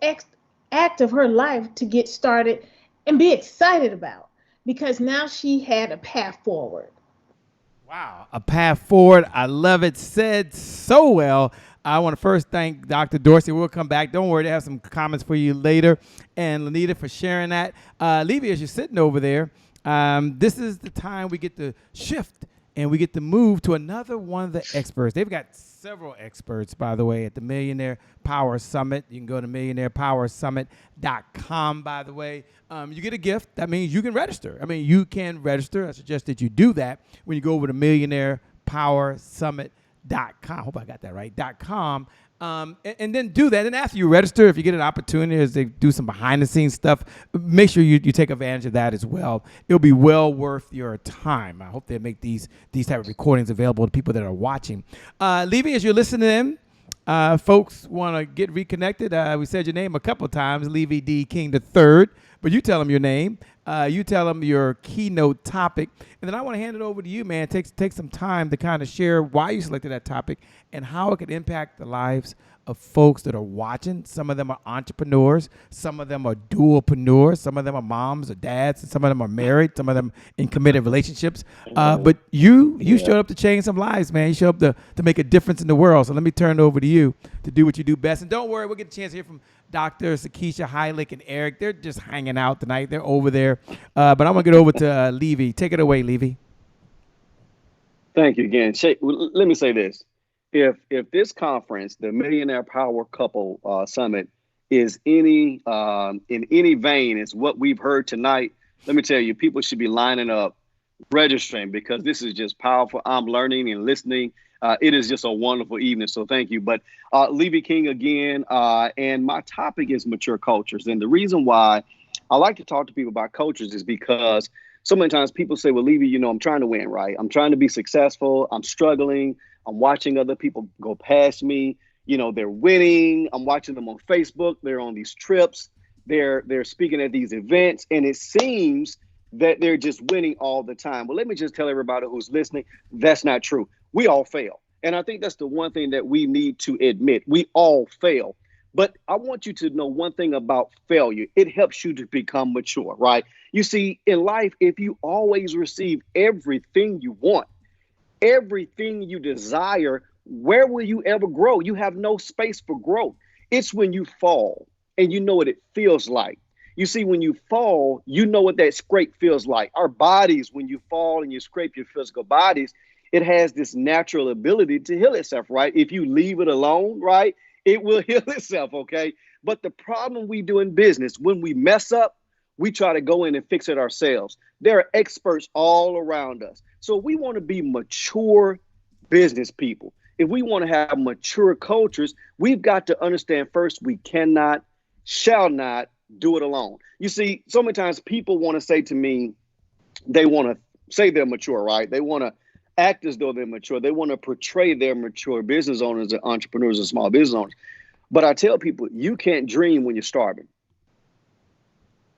act of her life to get started and be excited about, because now she had a path forward. Wow, a path forward. I love it. Said so well. I want to first thank Dr. Dorsey. We'll come back. Don't worry, they have some comments for you later. And Lynita for sharing that. Leavie, as you're sitting over there, this is the time we get to shift and we get to move to another one of the experts. They've got several experts, by the way, at the Millionaire Power Summit. You can go to millionairepowersummit.com, by the way. You get a gift. That means you can register. I mean, you can register. I suggest that you do that when you go over to millionairepowersummit.com. Hope I got that right, .com. And then do that. And after you register, if you get an opportunity as they do some behind-the-scenes stuff, make sure you take advantage of that as well. It'll be well worth your time. I hope they make these type of recordings available to people that are watching. Leavie, as you're listening in, folks want to get reconnected. We said your name a couple of times, Leavie D. King III, but you tell them your name. You tell them your keynote topic, and then I want to hand it over to you, man. Take some time to kind of share why you selected that topic and how it could impact the lives of folks that are watching. Some of them are entrepreneurs. Some of them are dualpreneurs. Some of them are moms or dads. And some of them are married. Some of them in committed relationships. But you showed up to change some lives, man. You showed up to make a difference in the world. So let me turn it over to you to do what you do best. And don't worry, we'll get a chance to hear from Dr. Sakeisha Hylick and Eric. They're just hanging out tonight. They're over there. But I'm going to get over to Leavie. Take it away, Leavie. Thank you again. Shay, let me say this. If this conference, the Millionaire Power Couple Summit, is in any vein as what we've heard tonight, let me tell you, people should be lining up, registering, because this is just powerful. I'm learning and listening. It is just a wonderful evening. So thank you. But Leavie King again, and my topic is mature cultures. And the reason why I like to talk to people about cultures is because so many times people say, well, Leavie, I'm trying to win, right? I'm trying to be successful. I'm struggling. I'm watching other people go past me. They're winning. I'm watching them on Facebook. They're on these trips. They're speaking at these events. And it seems that they're just winning all the time. Well, let me just tell everybody who's listening, that's not true. We all fail. And I think that's the one thing that we need to admit. We all fail. But I want you to know one thing about failure. It helps you to become mature, right? You see, in life, if you always receive everything you want, everything you desire, where will you ever grow? You have no space for growth. It's when you fall and you know what it feels like. You see, when you fall, you know what that scrape feels like. Our bodies, when you fall and you scrape your physical bodies, it has this natural ability to heal itself, right? If you leave it alone, right, it will heal itself, okay? But the problem we do in business, when we mess up, we try to go in and fix it ourselves. There are experts all around us. So we want to be mature business people. If we want to have mature cultures, we've got to understand first, we cannot, shall not do it alone. You see, so many times people want to say to me, they want to say they're mature, right? They want to act as though they're mature. They want to portray their mature business owners and entrepreneurs and small business owners. But I tell people, you can't dream when you're starving.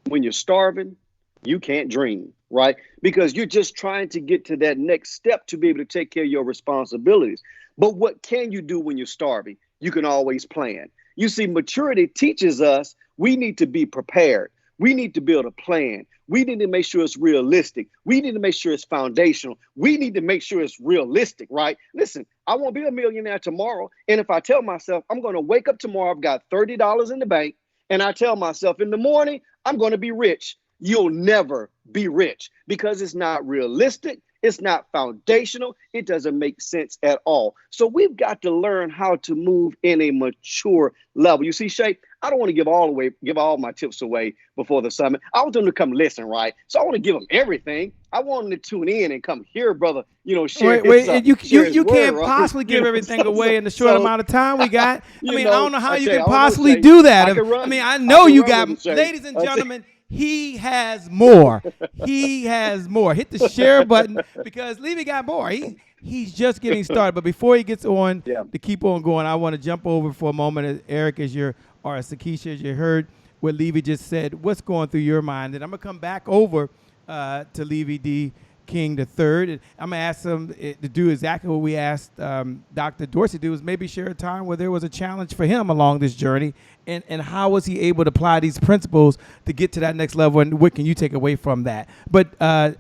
When you're starving, you can't dream, right? Because you're just trying to get to that next step to be able to take care of your responsibilities. But what can you do when you're starving? You can always plan. You see, maturity teaches us we need to be prepared. We need to build a plan. We need to make sure it's realistic. We need to make sure it's foundational. We need to make sure it's realistic, right? Listen, I won't be a millionaire tomorrow. And if I tell myself I'm going to wake up tomorrow, I've got $30 in the bank, and I tell myself in the morning, I'm going to be rich, you'll never be rich because it's not realistic. It's not foundational. It doesn't make sense at all. So we've got to learn how to move in a mature level. You see, Shay, I don't want to give all my tips away before the summit. I want them to come listen, right? So I want to give them everything. I want them to tune in and come here, brother. Share. You can't possibly give everything away in the short amount of time we got. I don't know how you can possibly do that. I know you got, ladies and gentlemen. He has more. He has more. Hit the share button because Leavie got more. He's just getting started. But before he gets on to keep on going, I want to jump over for a moment, Eric, or Sakeisha, as you heard what Leavie just said. What's going through your mind? And I'm going to come back over to Leavie D. King III. And I'm going to ask him to do exactly what we asked Dr. Dorsey to do, is maybe share a time where there was a challenge for him along this journey, and how was he able to apply these principles to get to that next level, and what can you take away from that? But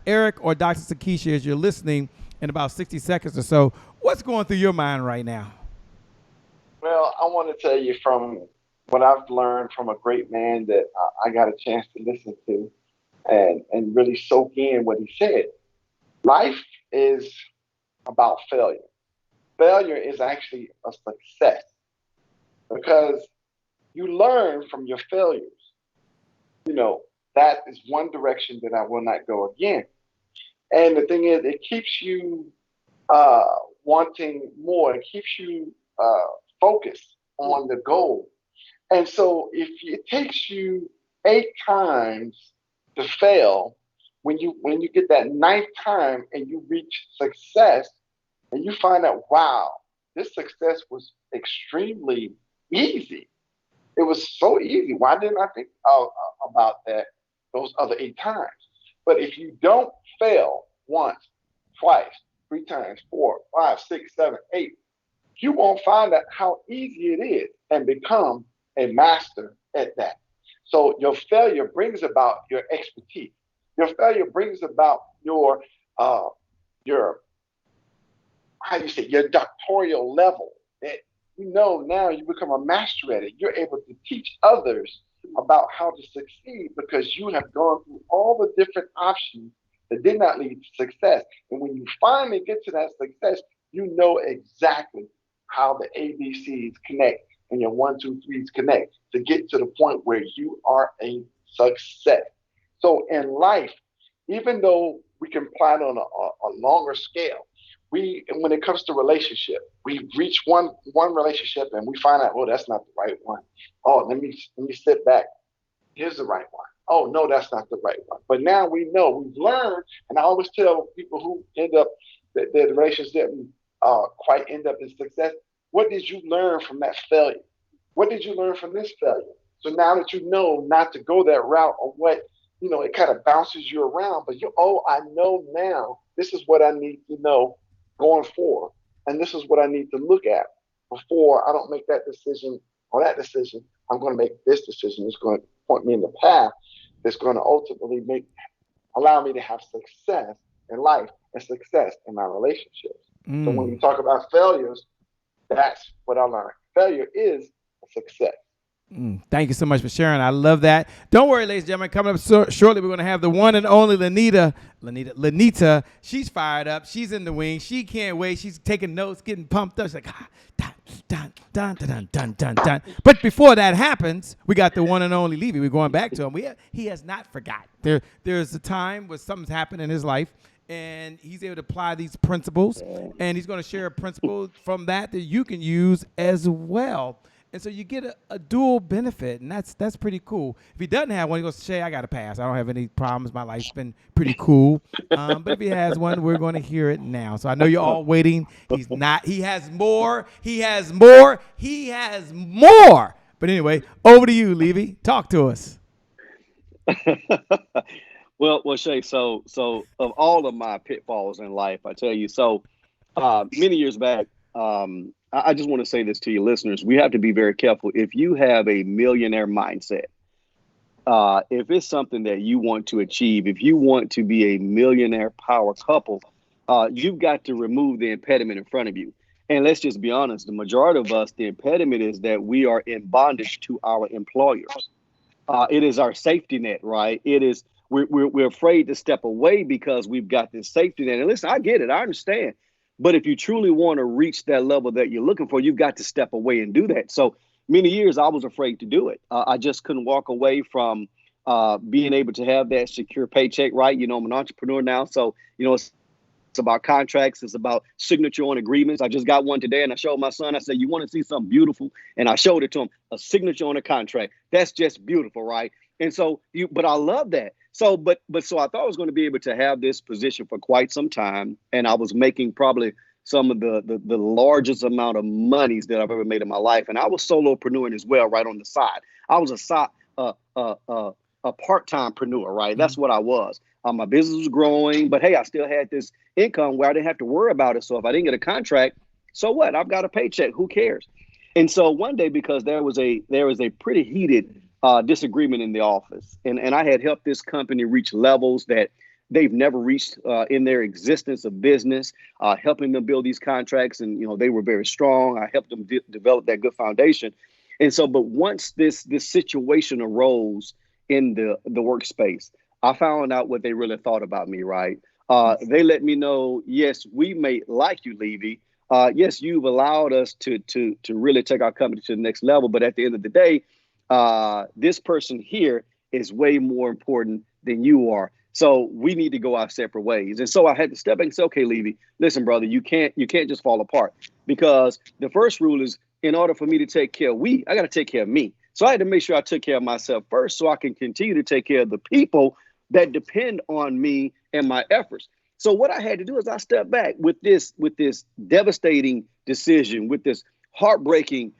Eric or Dr. Sakeisha, as you're listening in about 60 seconds or so, what's going through your mind right now? Well, I want to tell you from what I've learned from a great man that I got a chance to listen to and really soak in what he said. Life is about failure. Failure is actually a success because you learn from your failures. You know, that is one direction that I will not go again. And the thing is, it keeps you wanting more. It keeps you focused on the goal. And so if it takes you 8 times to fail, when you get that ninth time and you reach success and you find out, wow, this success was extremely easy. It was so easy. Why didn't I think about that those other 8 times? But if you don't fail once, twice, 3 times, 4, 5, 6, 7, 8, you won't find out how easy it is and become a master at that. So your failure brings about your expertise. Your failure brings about your how do you say, your doctoral level. That you know now you become a master at it. You're able to teach others about how to succeed because you have gone through all the different options that did not lead to success. And when you finally get to that success, you know exactly how the ABCs connect and your 1, 2, 3s connect to get to the point where you are a success. So in life, even though we can plan on a longer scale, when it comes to relationship, we reach one relationship and we find out, oh, that's not the right one. Oh, let me sit back. Here's the right one. Oh, no, that's not the right one. But now we know, we've learned, and I always tell people who end up, the relations didn't quite end up in success, what did you learn from that failure? What did you learn from this failure? So now that you know not to go that route, or what, it kind of bounces you around, but I know now, this is what I need to know going forward. And this is what I need to look at before I don't make that decision or that decision. I'm going to make this decision. It's going to point me in the path that's going to ultimately allow me to have success in life and success in my relationships. So when you talk about failures, that's what I learned. Failure is a success. Thank you so much for sharing. I love that. Don't worry, ladies and gentlemen. Coming up shortly, we're going to have the one and only Lynita. She's fired up. She's in the wings. She can't wait. She's taking notes, getting pumped up. She's like, dun, dun, dun, dun, dun, dun, dun. But before that happens, we got the one and only Leavie. We're going back to him. He has not forgotten. There's a time where something's happened in his life, and he's able to apply these principles, and he's going to share a principle from that you can use as well. And so you get a dual benefit, and that's pretty cool. If he doesn't have one, he goes, Shay, I got to pass. I don't have any problems. My life's been pretty cool. But if he has one, we're going to hear it now. So I know you're all waiting. He's not. He has more. He has more. He has more. But anyway, over to you, Leavie. Talk to us. Well, Shay, so of all of my pitfalls in life, I tell you, many years back, I just want to say this to your listeners. We have to be very careful. If you have a millionaire mindset, if it's something that you want to achieve, if you want to be a millionaire power couple, you've got to remove the impediment in front of you. And let's just be honest, the majority of us, the impediment is that we are in bondage to our employers. It is our safety net, right? It is we're afraid to step away because we've got this safety net. And listen, I get it. I understand. But if you truly want to reach that level that you're looking for, you've got to step away and do that. So many years I was afraid to do it. I just couldn't walk away from being able to have that secure paycheck, right? I'm an entrepreneur now. So, it's about contracts. It's about signature on agreements. I just got one today and I showed my son. I said, you want to see something beautiful? And I showed it to him, a signature on a contract. That's just beautiful, right? And so but I love that. So so I thought I was going to be able to have this position for quite some time. And I was making probably some of the largest amount of monies that I've ever made in my life. And I was solopreneuring as well, right on the side. I was a part-timepreneur, right? That's what I was. My business was growing, but hey, I still had this income where I didn't have to worry about it. So if I didn't get a contract, so what? I've got a paycheck. Who cares? And so one day, because there was a pretty heated disagreement in the office, and I had helped this company reach levels that they've never reached in their existence of business, helping them build these contracts. And, they were very strong. I helped them develop that good foundation. And so, but once this situation arose in the workspace, I found out what they really thought about me, right? They let me know, yes, we may like you, Leavie. Yes, you've allowed us to really take our company to the next level. But at the end of the day, this person here is way more important than you are. So we need to go our separate ways. And so I had to step back and say, okay, Leavie, listen, brother, you can't just fall apart, because the first rule is, in order for me to take care of I got to take care of me. So I had to make sure I took care of myself first so I can continue to take care of the people that depend on me and my efforts. So what I had to do is I stepped back with this devastating decision, with this heartbreaking,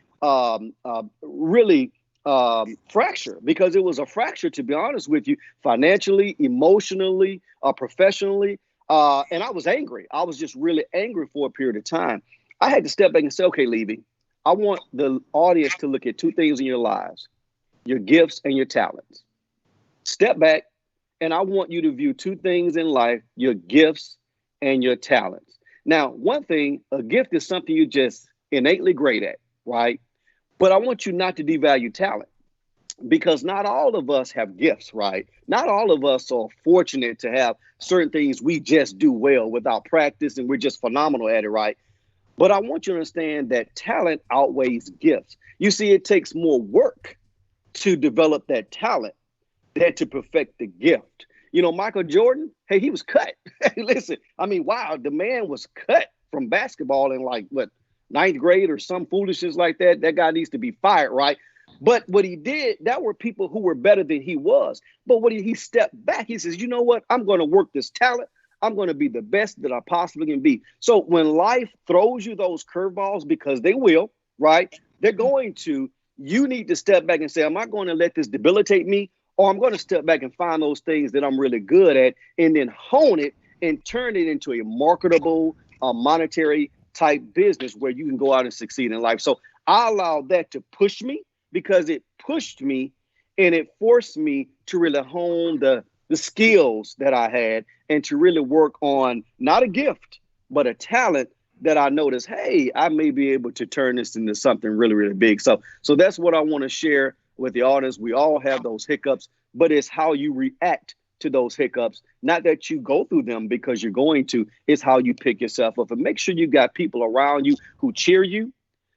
fracture, because it was a fracture, to be honest with you, financially, emotionally, professionally. And I was angry. I was just really angry for a period of time. I had to step back and say, okay, Leavie, I want the audience to look at two things in your lives: your gifts and your talents. Step back, and I want you to view two things in life: your gifts and your talents. Now, one thing, a gift is something you're just innately great at, right? But I want you not to devalue talent, because not all of us have gifts, right? Not all of us are fortunate to have certain things we just do well without practice, and we're just phenomenal at it, right? But I want you to understand that talent outweighs gifts. You see, it takes more work to develop that talent than to perfect the gift. You know, Michael Jordan, hey, he was cut. Listen, I mean, wow, the man was cut from basketball in ninth grade or some foolishness like that. That guy needs to be fired, right? But what he did, that were people who were better than he was. But when he stepped back, he says, you know what? I'm going to work this talent. I'm going to be the best that I possibly can be. So when life throws you those curveballs, because they will, right? They're going to, you need to step back and say, am I going to let this debilitate me? Or I'm going to step back and find those things that I'm really good at, and then hone it and turn it into a marketable, monetary type business where you can go out and succeed in life. So I allowed that to push me, because it pushed me and it forced me to really hone the skills that I had, and to really work on not a gift, but a talent that I noticed, hey, I may be able to turn this into something really, really big. So that's what I want to share with the audience. We all have those hiccups, but it's how you react to those hiccups. Not that you go through them because you're going to, it's how you pick yourself up. And make sure you got people around you who cheer you,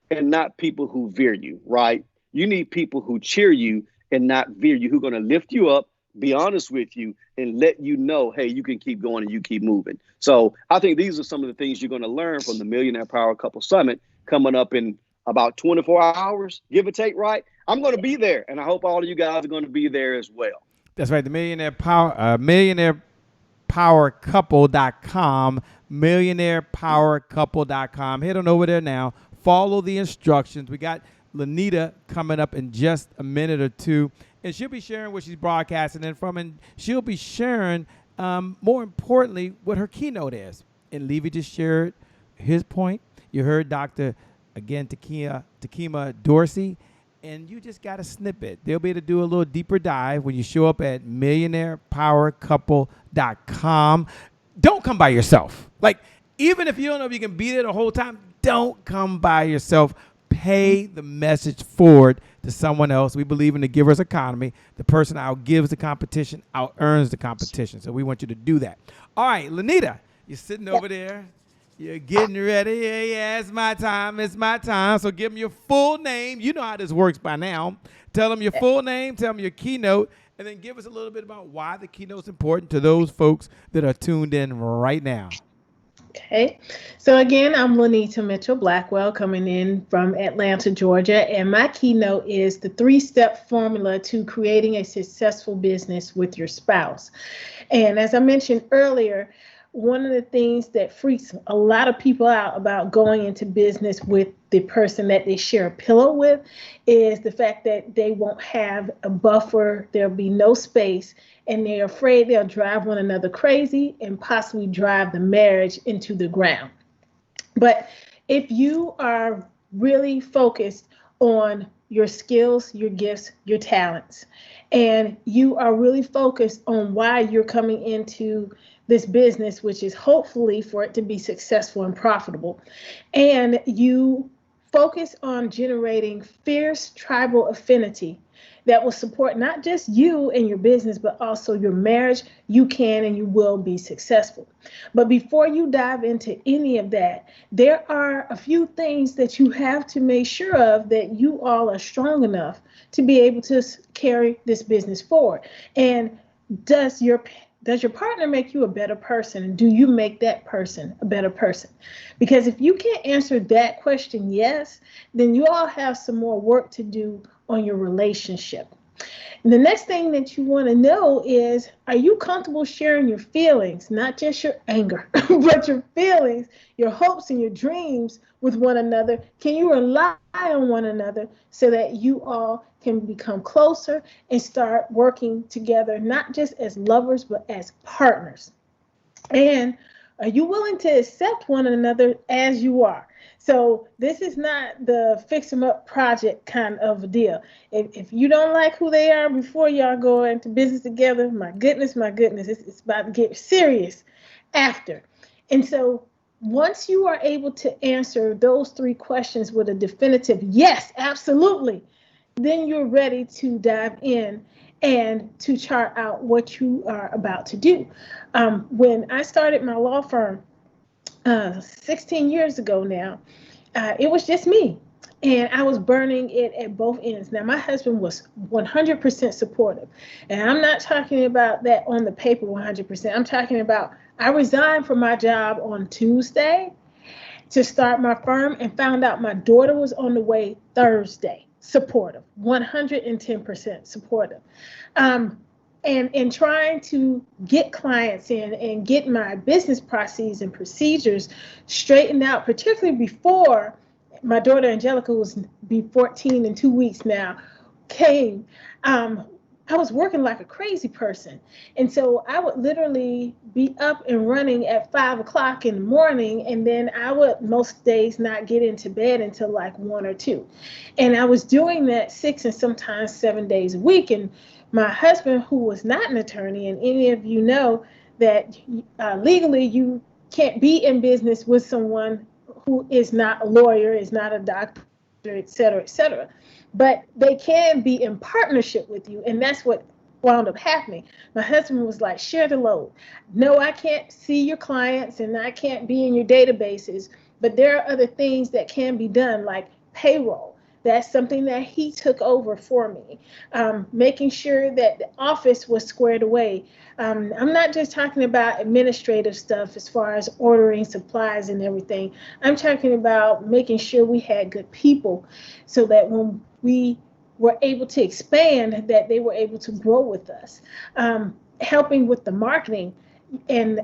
and not people who veer you, right? You need people who cheer you and not veer you, who are going to lift you up, be honest with you, and let you know, hey, you can keep going and you keep moving. So I think these are some of the things you're going to learn from the Millionaire Power Couple Summit coming up in about 24 hours, give or take, right? I'm going to be there, and I hope all of you guys are going to be there as well. That's right. The millionairepowercouple.com, millionairepowercouple.com. Head on over there now. Follow the instructions. We got Lynita coming up in just a minute or two, and she'll be sharing what she's broadcasting in from, and she'll be sharing, more importantly, what her keynote is. And Leavie just shared his point. You heard Dr. again, Tekima Dorsey, and you just got a snippet. They'll be able to do a little deeper dive when you show up at millionairepowercouple.com. Don't come by yourself. Like, even if you don't know if you can be there the whole time, don't come by yourself. Pay the message forward to someone else. We believe in the giver's economy. The person out gives the competition, out earns the competition. So we want you to do that. All right, Lynita, you're sitting over there. You're getting ready. Yeah, it's my time. It's my time. So give them your full name. You know how this works by now. Tell them your full name. Tell them your keynote. And then give us a little bit about why the keynote's important to those folks that are tuned in right now. Okay, so again, I'm Lynita Mitchell-Blackwell, coming in from Atlanta, Georgia, and my keynote is the 3-step formula to creating a successful business with your spouse. And as I mentioned earlier, one of the things that freaks a lot of people out about going into business with the person that they share a pillow with is the fact that they won't have a buffer, there'll be no space, and they're afraid they'll drive one another crazy and possibly drive the marriage into the ground. But if you are really focused on your skills, your gifts, your talents, and you are really focused on why you're coming into this business, which is hopefully for it to be successful and profitable, and you focus on generating fierce tribal affinity that will support not just you and your business, but also your marriage. You can and you will be successful. But before you dive into any of that, there are a few things that you have to make sure of, that you all are strong enough to be able to carry this business forward. And does your partner make you a better person, and do you make that person a better person? Because if you can't answer that question yes, then you all have some more work to do on your relationship. And the next thing that you want to know is, are you comfortable sharing your feelings, not just your anger, but your feelings, your hopes and your dreams with one another? Can you rely on one another so that you all can become closer and start working together, not just as lovers, but as partners? And are you willing to accept one another as you are? So this is not the fix them up project kind of a deal. If you don't like who they are before y'all go into business together, my goodness, it's about to get serious after. And so once you are able to answer those three questions with a definitive yes, absolutely, then you're ready to dive in and to chart out what you are about to do. When I started my law firm 16 years ago now, it was just me. And I was burning it at both ends. Now, my husband was 100% supportive. And I'm not talking about that on the paper 100%. I'm talking about, I resigned from my job on Tuesday to start my firm and found out my daughter was on the way Thursday. Supportive, 110% supportive. And trying to get clients in and get my business processes and procedures straightened out, particularly before my daughter Angelica was be 14 in 2 weeks now, came. I was working like a crazy person. And so I would literally be up and running at 5 o'clock in the morning. And then I would most days not get into bed until like 1 or 2. And I was doing that 6 and sometimes 7 days a week. And my husband, who was not an attorney, and any of you know that legally you can't be in business with someone who is not a lawyer, is not a doctor, et cetera, et cetera. But they can be in partnership with you. And that's what wound up happening. My husband was like, share the load. No, I can't see your clients and I can't be in your databases, but there are other things that can be done, like payroll. That's something that he took over for me, making sure that the office was squared away. I'm not just talking about administrative stuff as far as ordering supplies and everything. I'm talking about making sure we had good people so that when we were able to expand, that they were able to grow with us, helping with the marketing and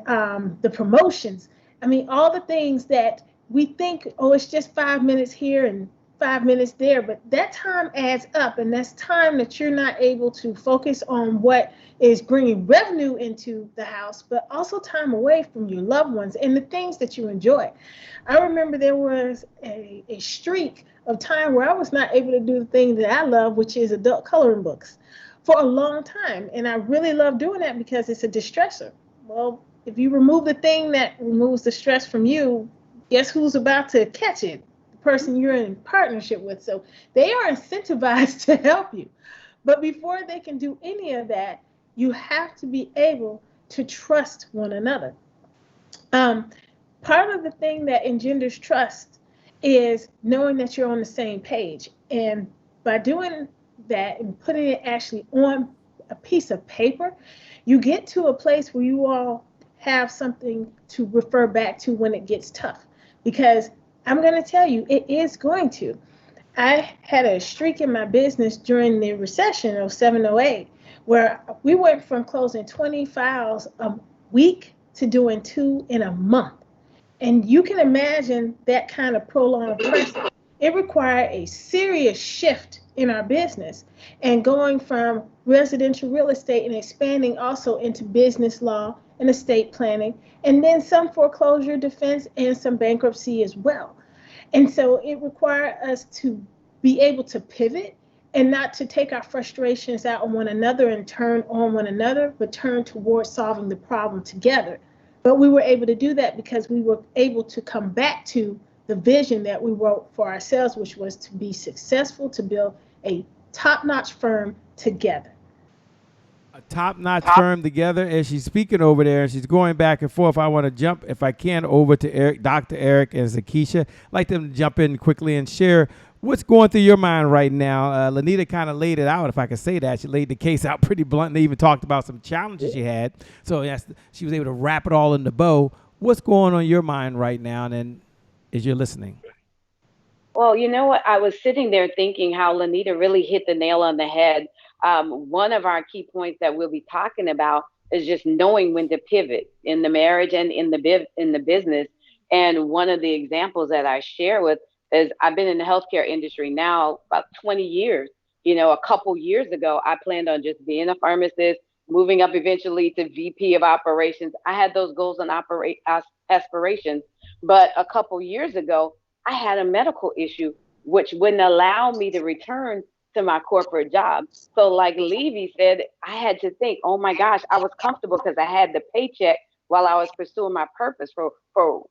the promotions. I mean, all the things that we think, oh, it's just 5 minutes here and 5 minutes there, but that time adds up, and that's time that you're not able to focus on what is bringing revenue into the house, but also time away from your loved ones and the things that you enjoy. I remember there was a streak of time where I was not able to do the thing that I love, which is adult coloring books, for a long time, and I really love doing that because it's a distressor. Well, if you remove the thing that removes the stress from you, guess who's about to catch it? Person you're in partnership with. So they are incentivized to help you. But before they can do any of that, you have to be able to trust one another. Part of the thing that engenders trust is knowing that you're on the same page. And by doing that and putting it actually on a piece of paper, you get to a place where you all have something to refer back to when it gets tough. Because I'm going to tell you, it is going to. I had a streak in my business during the recession of 07-08, where we went from closing 20 files a week to doing 2 in a month. And you can imagine that kind of prolonged pressure. It required a serious shift in our business and going from residential real estate and expanding also into business law and estate planning, and then some foreclosure defense and some bankruptcy as well. And so it required us to be able to pivot and not to take our frustrations out on one another and turn on one another, but turn towards solving the problem together. But we were able to do that because we were able to come back to the vision that we wrote for ourselves, which was to be successful, to build a top-notch firm together. A top-notch firm together. As she's speaking over there, and she's going back and forth, I want to jump, if I can, over to Eric, Dr. Eric and Sakeisha. I'd like them to jump in quickly and share what's going through your mind right now. Lynita kind of laid it out, if I could say that. She laid the case out pretty bluntly, even talked about some challenges she had. So yes, she was able to wrap it all in the bow. What's going on in your mind right now, and as you're listening? Well, you know what? I was sitting there thinking how Lynita really hit the nail on the head. One of our key points that we'll be talking about is just knowing when to pivot in the marriage and in the business. And one of the examples that I share with is I've been in the healthcare industry now about 20 years. You know, a couple years ago, I planned on just being a pharmacist, moving up eventually to VP of operations. I had those goals and aspirations. But a couple years ago, I had a medical issue, which wouldn't allow me to return to my corporate job. So like Leavie said, I had to think, oh my gosh, I was comfortable because I had the paycheck while I was pursuing my purpose for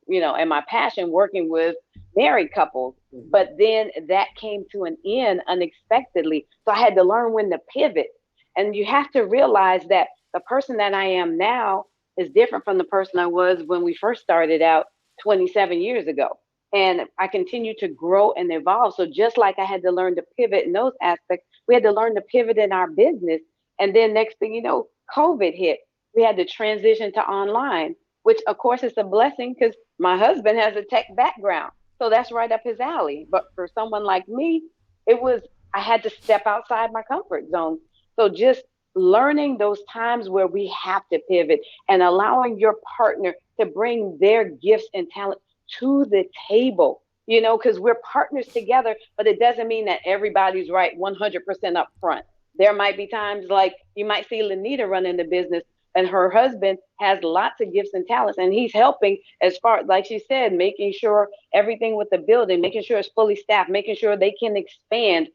and my passion working with married couples. But then that came to an end unexpectedly. So I had to learn when to pivot. And you have to realize that the person that I am now is different from the person I was when we first started out 27 years ago. And I continue to grow and evolve. So just like I had to learn to pivot in those aspects, we had to learn to pivot in our business. And then next thing you know, COVID hit. We had to transition to online, which of course is a blessing because my husband has a tech background. So that's right up his alley. But for someone like me, I had to step outside my comfort zone. So just learning those times where we have to pivot and allowing your partner to bring their gifts and talent to the table, because we're partners together, but it doesn't mean that everybody's right 100% up front. There might be times like you might see Lynita running the business and her husband has lots of gifts and talents and he's helping as far, like she said, making sure everything with the building, making sure it's fully staffed, making sure they can expand,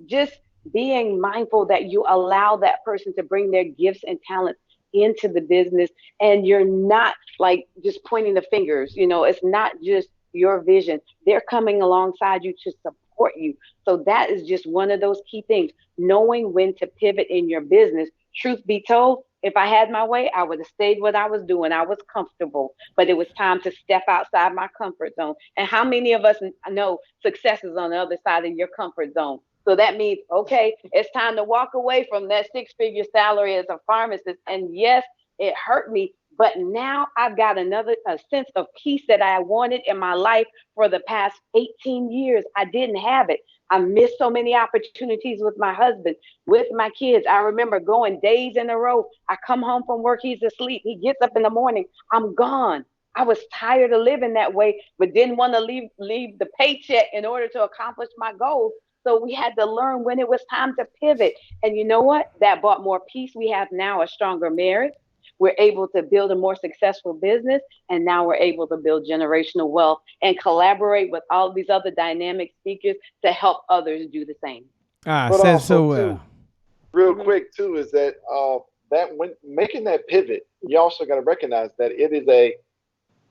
just being mindful that you allow that person to bring their gifts and talents into the business, and you're not like just pointing the fingers. It's not just your vision. They're coming alongside you to support you. So that is just one of those key things, knowing when to pivot in your business. Truth be told, if I had my way, I would have stayed what I was doing. I was comfortable, but it was time to step outside my comfort zone. And how many of us know success is on the other side of your comfort zone? So that means, okay, it's time to walk away from that six-figure salary as a pharmacist. And yes, it hurt me, but now I've got a sense of peace that I wanted in my life for the past 18 years. I didn't have it. I missed so many opportunities with my husband, with my kids. I remember going days in a row. I come home from work, he's asleep. He gets up in the morning, I'm gone. I was tired of living that way, but didn't want to leave the paycheck in order to accomplish my goals. So we had to learn when it was time to pivot. And you know what? That brought more peace. We have now a stronger marriage. We're able to build a more successful business. And now we're able to build generational wealth and collaborate with all of these other dynamic speakers to help others do the same. Says so well. Real quick, too, is that that when making that pivot, you also got to recognize that it is a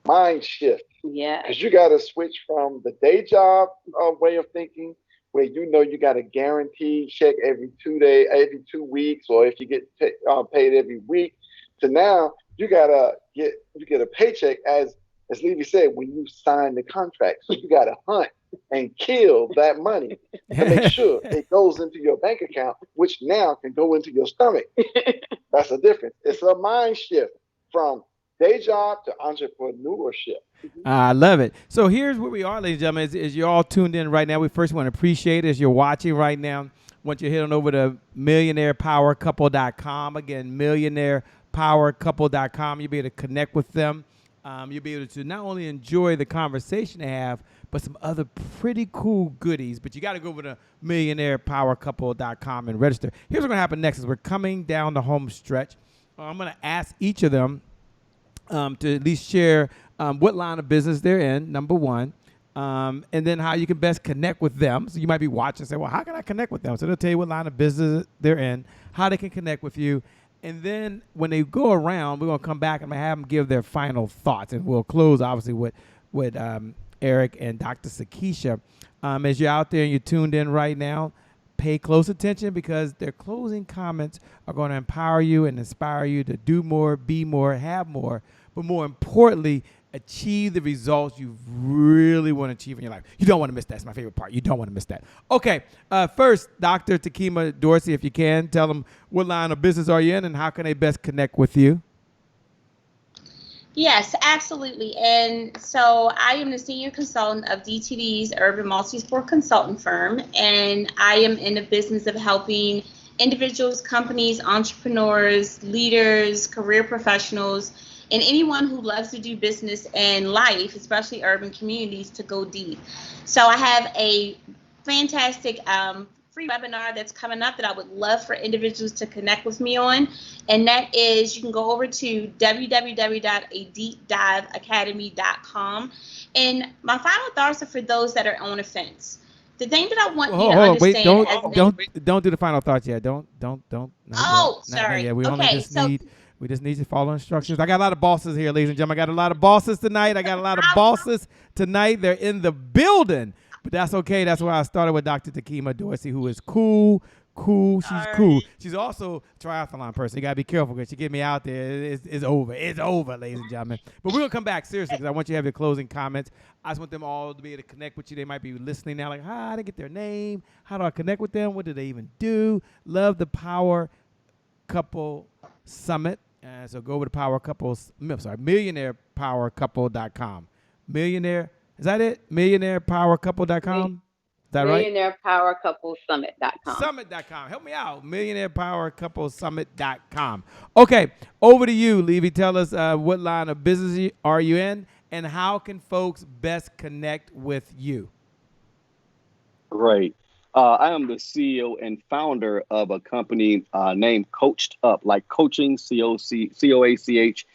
mind shift. Yeah. Because you got to switch from the day job way of thinking, where you got a guaranteed check every 2 weeks, or if you get paid every week, to now you get a paycheck as Leavie said when you sign the contract. So you got to hunt and kill that money to make sure it goes into your bank account, which now can go into your stomach. That's a difference. It's a mind shift from day job to entrepreneurship. I love it. So here's where we are, ladies and gentlemen. As you're all tuned in right now, we first want to appreciate it as you're watching right now. I want you to head on over to millionairepowercouple.com. Again, millionairepowercouple.com. You'll be able to connect with them. You'll be able to not only enjoy the conversation they have, but some other pretty cool goodies. But you got to go over to millionairepowercouple.com and register. Here's what's going to happen next is we're coming down the home stretch. I'm going to ask each of them to at least share what line of business they're in, number one, and then how you can best connect with them. So you might be watching and say, well, how can I connect with them? So they'll tell you what line of business they're in, how they can connect with you. And then when they go around, we're going to come back and have them give their final thoughts. And we'll close, obviously, with Eric and Dr. Sakeisha. As you're out there and you're tuned in right now, pay close attention because their closing comments are going to empower you and inspire you to do more, be more, have more, but more importantly, achieve the results you really want to achieve in your life. You don't want to miss that. That's my favorite part. You don't want to miss that. Okay, first, Dr. Tekima Dorsey, if you can, tell them what line of business are you in and how can they best connect with you? Yes, absolutely. And so I am the senior consultant of DTD's Urban Multi-Sport Consultant Firm, and I am in the business of helping individuals, companies, entrepreneurs, leaders, career professionals, and anyone who loves to do business and life, especially urban communities, to go deep. So I have a fantastic free webinar that's coming up that I would love for individuals to connect with me on. And that is, you can go over to www.adeepdiveacademy.com. And my final thoughts are for those that are on the fence. The thing that I want you to understand. Don't do the final thoughts yet. Don't. Sorry. Yeah, we okay, we just need you to follow instructions. I got a lot of bosses here, ladies and gentlemen. I got a lot of bosses tonight. They're in the building. But that's okay. That's why I started with Dr. Tekima Dorsey, who is cool. She's cool. She's also a triathlon person. You got to be careful because she get me out there. It's over. It's over, ladies and gentlemen. But we're going to come back seriously because I want you to have your closing comments. I just want them all to be able to connect with you. They might be listening now like, I didn't get their name. How do I connect with them? What do they even do? Love the Power Couple Summit. So go over to MillionairePowerCouple.com. Millionaire. Is that it? MillionairePowerCouple.com? Is that right? MillionairePowerCoupleSummit.com. Summit.com. Help me out. MillionairePowerCoupleSummit.com. Okay, over to you, Leavie. Tell us what line of business are you in and how can folks best connect with you? Great. I am the CEO and founder of a company named Coached Up, like coaching, COACHED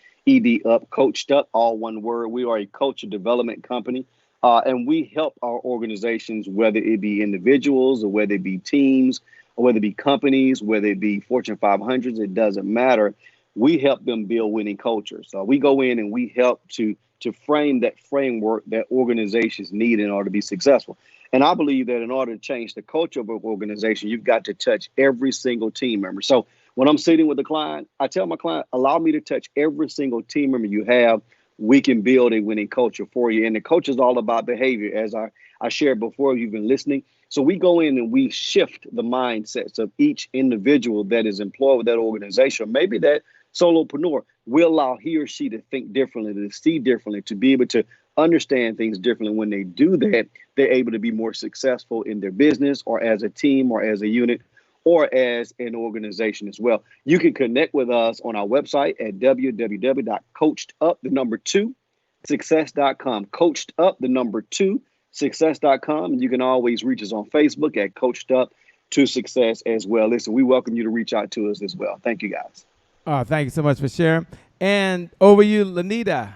Up, Coached Up, all one word. We are a culture development company. And we help our organizations, whether it be individuals or whether it be teams or whether it be companies, whether it be Fortune 500s, it doesn't matter. We help them build winning cultures. So we go in and we help to frame that framework that organizations need in order to be successful. And I believe that in order to change the culture of an organization, you've got to touch every single team member. So when I'm sitting with a client, I tell my client, allow me to touch every single team member you have. We can build a winning culture for you. And the culture is all about behavior, as I shared before, you've been listening. So we go in and we shift the mindsets of each individual that is employed with that organization. Maybe that solopreneur will allow he or she to think differently, to see differently, to be able to understand things differently. When they do that, they're able to be more successful in their business or as a team or as a unit or as an organization as well. You can connect with us on our website at www.coachedup2success.com. Coachedup2success.com. And you can always reach us on Facebook at Coached Up to Success as well. Listen, we welcome you to reach out to us as well. Thank you, guys. Thank you so much for sharing. And over you, Lynita.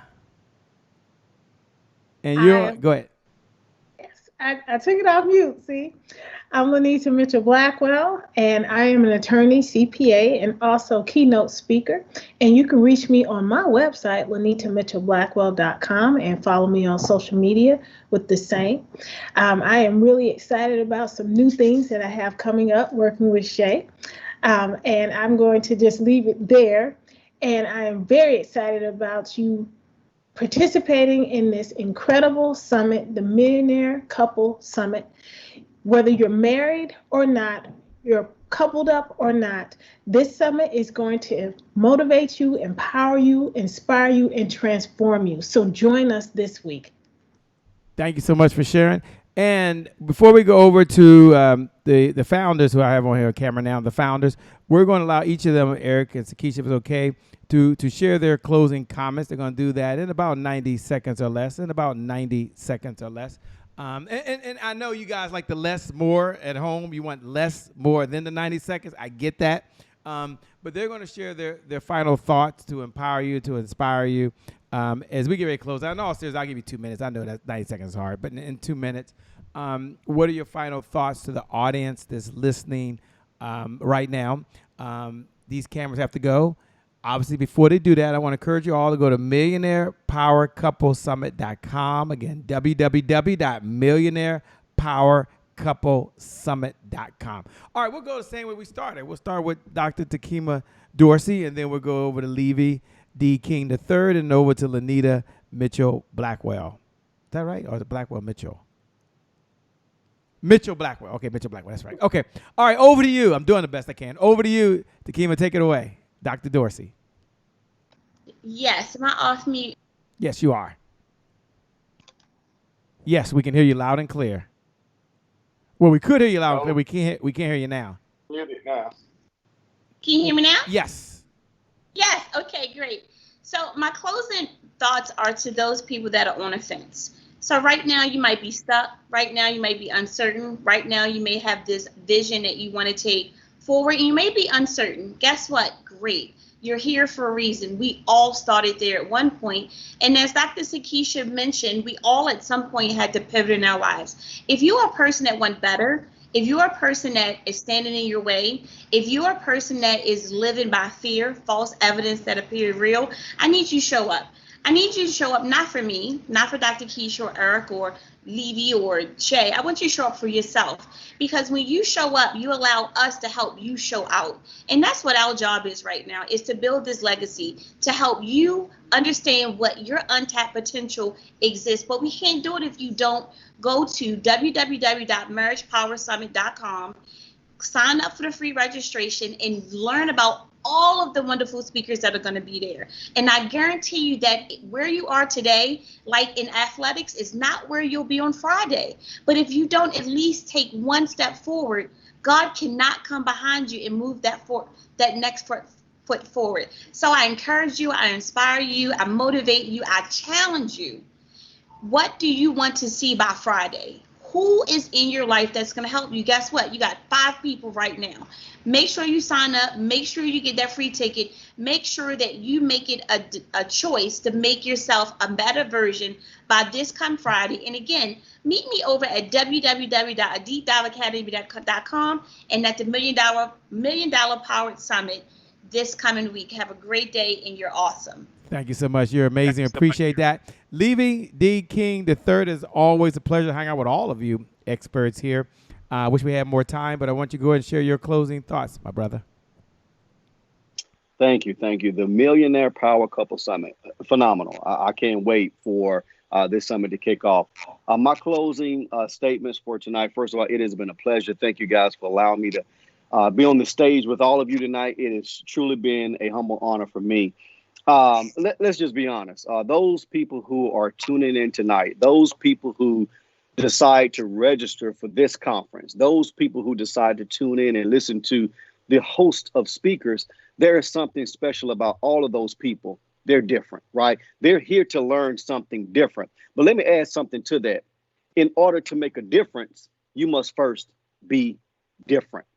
And go ahead. Yes, I took it off mute, see? I'm Lynita Mitchell-Blackwell, and I am an attorney, CPA, and also keynote speaker. And you can reach me on my website, LynitaMitchell-Blackwell.com, and follow me on social media with the same. I am really excited about some new things that I have coming up working with Shay. And I'm going to just leave it there. And I am very excited about you participating in this incredible summit, the Millionaire Couple Summit. Whether you're married or not, you're coupled up or not, this summit is going to motivate you, empower you, inspire you, and transform you. So join us this week. Thank you so much for sharing. And before we go over to the founders who I have on here on camera now, the founders, we're going to allow each of them, Eric and Sakeisha, if it's okay, to share their closing comments. They're going to do that in about 90 seconds or less, And I know you guys like the less more at home. You want less more than the 90 seconds. I get that. But they're going to share their final thoughts to empower you, to inspire you. As we get ready to close, I know, seriously, I'll give you 2 minutes. I know that 90 seconds is hard, but in 2 minutes, what are your final thoughts to the audience that's listening right now? These cameras have to go. Obviously, before they do that, I want to encourage you all to go to MillionairePowerCoupleSummit.com. Again, www.MillionairePowerCoupleSummit.com. All right, we'll go the same way we started. We'll start with Dr. Tekima Dorsey, and then we'll go over to Leavie D. King III, and over to Lynita Mitchell-Blackwell. Is that right? Or is it Blackwell Mitchell? Mitchell-Blackwell. Okay, Mitchell-Blackwell. That's right. Okay. All right, over to you. I'm doing the best I can. Over to you, Tekima. Take it away. Dr. Dorsey. Yes, am I off mute? Yes, you are. Yes, we can hear you loud and clear. Well, we could hear you loud and clear. We can't hear you now. Mute it now. Can you hear me now? Yes. Yes. Okay, great. So my closing thoughts are to those people that are on a fence. So right now you might be stuck. Right now you might be uncertain. Right now you may have this vision that you want to take forward, and you may be uncertain. Guess what? Great. You're here for a reason. We all started there at one point. And as Dr. Sakeisha mentioned, we all at some point had to pivot in our lives. If you are a person that wants better, if you are a person that is standing in your way, if you are a person that is living by fear, false evidence that appears real, I need you to show up. I need you to show up, not for me, not for Dr. Keisha or Eric or Leavie or Shay. I want you to show up for yourself, because when you show up, you allow us to help you show out. And that's what our job is right now, is to build this legacy, to help you understand what your untapped potential exists. But we can't do it if you don't go to www.marriagepowersummit.com, sign up for the free registration, and learn about all of the wonderful speakers that are going to be there. And I guarantee you that where you are today, like in athletics, is not where you'll be on Friday. But if you don't at least take one step forward, God cannot come behind you and move that next foot forward. So I encourage you, I inspire you, I motivate you, I challenge you. What do you want to see by Friday? Who is in your life that's going to help you? Guess what? You got 5 people right now. Make sure you sign up. Make sure you get that free ticket. Make sure that you make it a choice to make yourself a better version by this come Friday. And again, meet me over at www.deepdiveacademy.com and at the $1 Million Powered Summit this coming week. Have a great day, and you're awesome. Thank you so much. You're amazing. Appreciate that. Leavie D. King III, is always a pleasure to hang out with all of you experts here. I wish we had more time, but I want you to go ahead and share your closing thoughts, my brother. Thank you. Thank you. The Millionaire Power Couple Summit. Phenomenal. I can't wait for this summit to kick off. My closing statements for tonight. First of all, it has been a pleasure. Thank you guys for allowing me to be on the stage with all of you tonight. It has truly been a humble honor for me. Let's just be honest. Those people who are tuning in tonight, those people who decide to register for this conference, those people who decide to tune in and listen to the host of speakers, there is something special about all of those people. They're different, right? They're here to learn something different. But let me add something to that. In order to make a difference, you must first be different.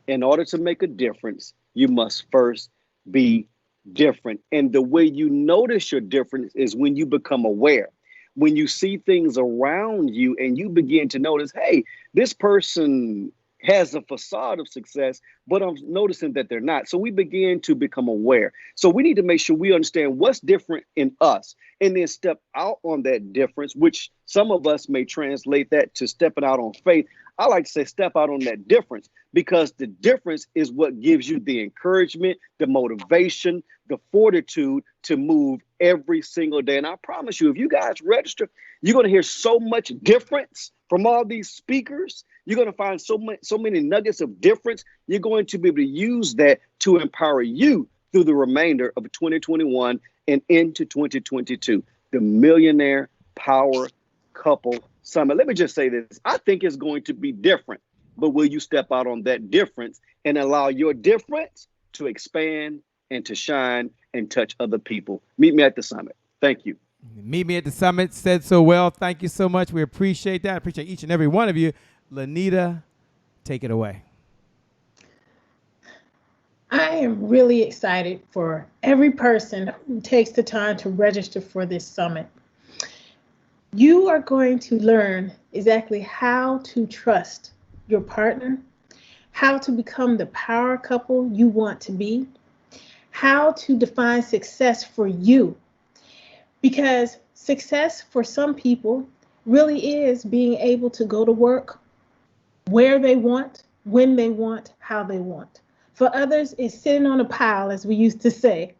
In order to make a difference, you must first be different. And the way you notice your difference is when you become aware, when you see things around you and you begin to notice, hey, this person has a facade of success, but I'm noticing that they're not. So we begin to become aware. So we need to make sure we understand what's different in us and then step out on that difference, which some of us may translate that to stepping out on faith. I like to say step out on that difference, because the difference is what gives you the encouragement, the motivation, the fortitude to move every single day. And I promise you, if you guys register, you're going to hear so much difference from all these speakers. You're going to find so many nuggets of difference. You're going to be able to use that to empower you through the remainder of 2021 and into 2022. The Millionaire Power Couple Summit. Let me just say this. I think it's going to be different, but will you step out on that difference and allow your difference to expand and to shine and touch other people? Meet me at the summit. Thank you. Meet me at the summit. Said so well. Thank you so much. We appreciate that. I appreciate each and every one of you. Lynita, take it away. I am really excited for every person who takes the time to register for this summit. You are going to learn exactly how to trust your partner, how to become the power couple you want to be, how to define success for you. Because success for some people really is being able to go to work where they want, when they want, how they want. For others, it's sitting on a pile, as we used to say,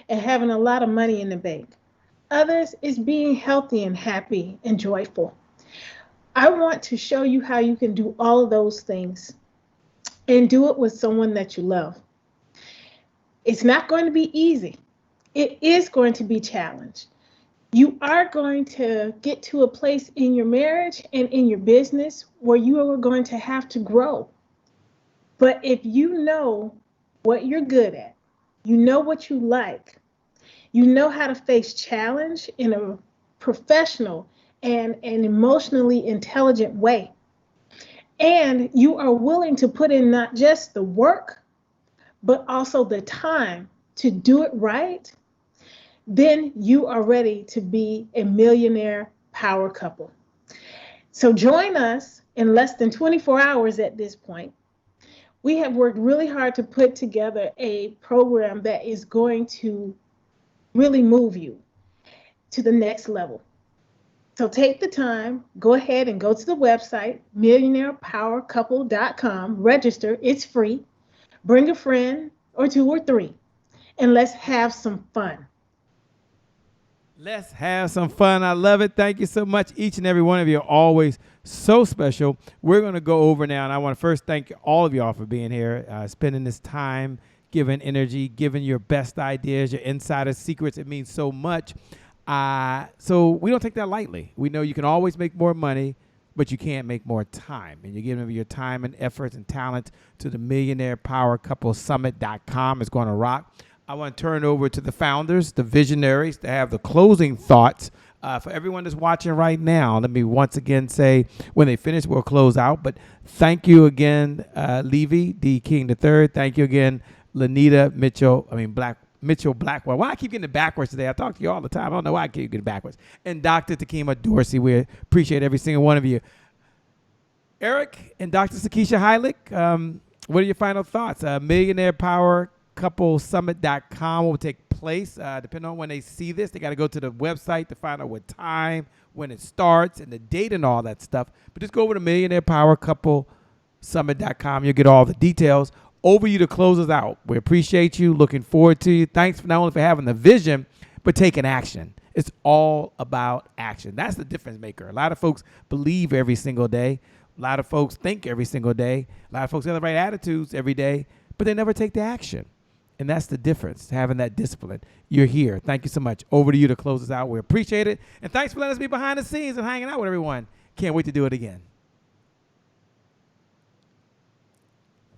and having a lot of money in the bank. Others is being healthy and happy and joyful. I want to show you how you can do all of those things and do it with someone that you love. It's not going to be easy. It is going to be challenged. You are going to get to a place in your marriage and in your business where you are going to have to grow. But if you know what you're good at, you know what you like, you know how to face challenge in a professional and an emotionally intelligent way, and you are willing to put in not just the work, but also the time to do it right, then you are ready to be a millionaire power couple. So join us in less than 24 hours at this point. We have worked really hard to put together a program that is going to really move you to the next level. So take the time, go ahead and go to the website, millionairepowercouple.com, register, it's free. Bring a friend or two or three, and let's have some fun. Let's have some fun. I love it. Thank you so much. Each and every one of you are always so special. We're going to go over now, and I want to first thank all of y'all for being here, spending this time, giving energy, giving your best ideas, your insider secrets. It means so much. So we don't take that lightly. We know you can always make more money, but you can't make more time. And you're giving your time and efforts and talent to the MillionairePowerCoupleSummit.com. It's going to rock. I want to turn over to the founders, the visionaries, to have the closing thoughts. For everyone that's watching right now, let me once again say, when they finish, we'll close out. But thank you again, Leavie, D. King III. Thank you again, Lynita, Mitchell-Blackwell. Why I keep getting it backwards today? I talk to you all the time. I don't know why I keep getting it backwards. And Dr. Tekima Dorsey. We appreciate every single one of you. Eric and Dr. Sakeisha Hylick, what are your final thoughts? MillionairePowerCoupleSummit.com will take place. Depending on when they see this, they got to go to the website to find out what time, when it starts, and the date and all that stuff. But just go over to MillionairePowerCoupleSummit.com. You'll get all the details. Over you to close us out. We appreciate you. Looking forward to you. Thanks not only for having the vision, but taking action. It's all about action. That's the difference maker. A lot of folks believe every single day. A lot of folks think every single day. A lot of folks have the right attitudes every day, but they never take the action. And that's the difference, having that discipline. You're here. Thank you so much. Over to you to close us out. We appreciate it. And thanks for letting us be behind the scenes and hanging out with everyone. Can't wait to do it again.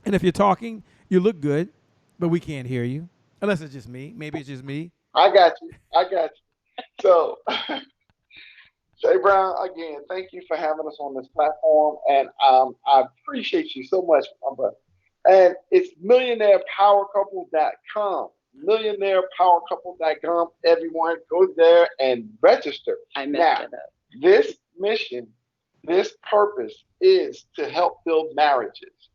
And if you're talking, you look good, but we can't hear you. Unless it's just me. Maybe it's just me. I got you. So, Jay Brown, again, thank you for having us on this platform. And I appreciate you so much, my brother. And it's MillionairePowerCouple.com. MillionairePowerCouple.com. Everyone go there and register. I messed it up. This mission, this purpose is to help build marriages,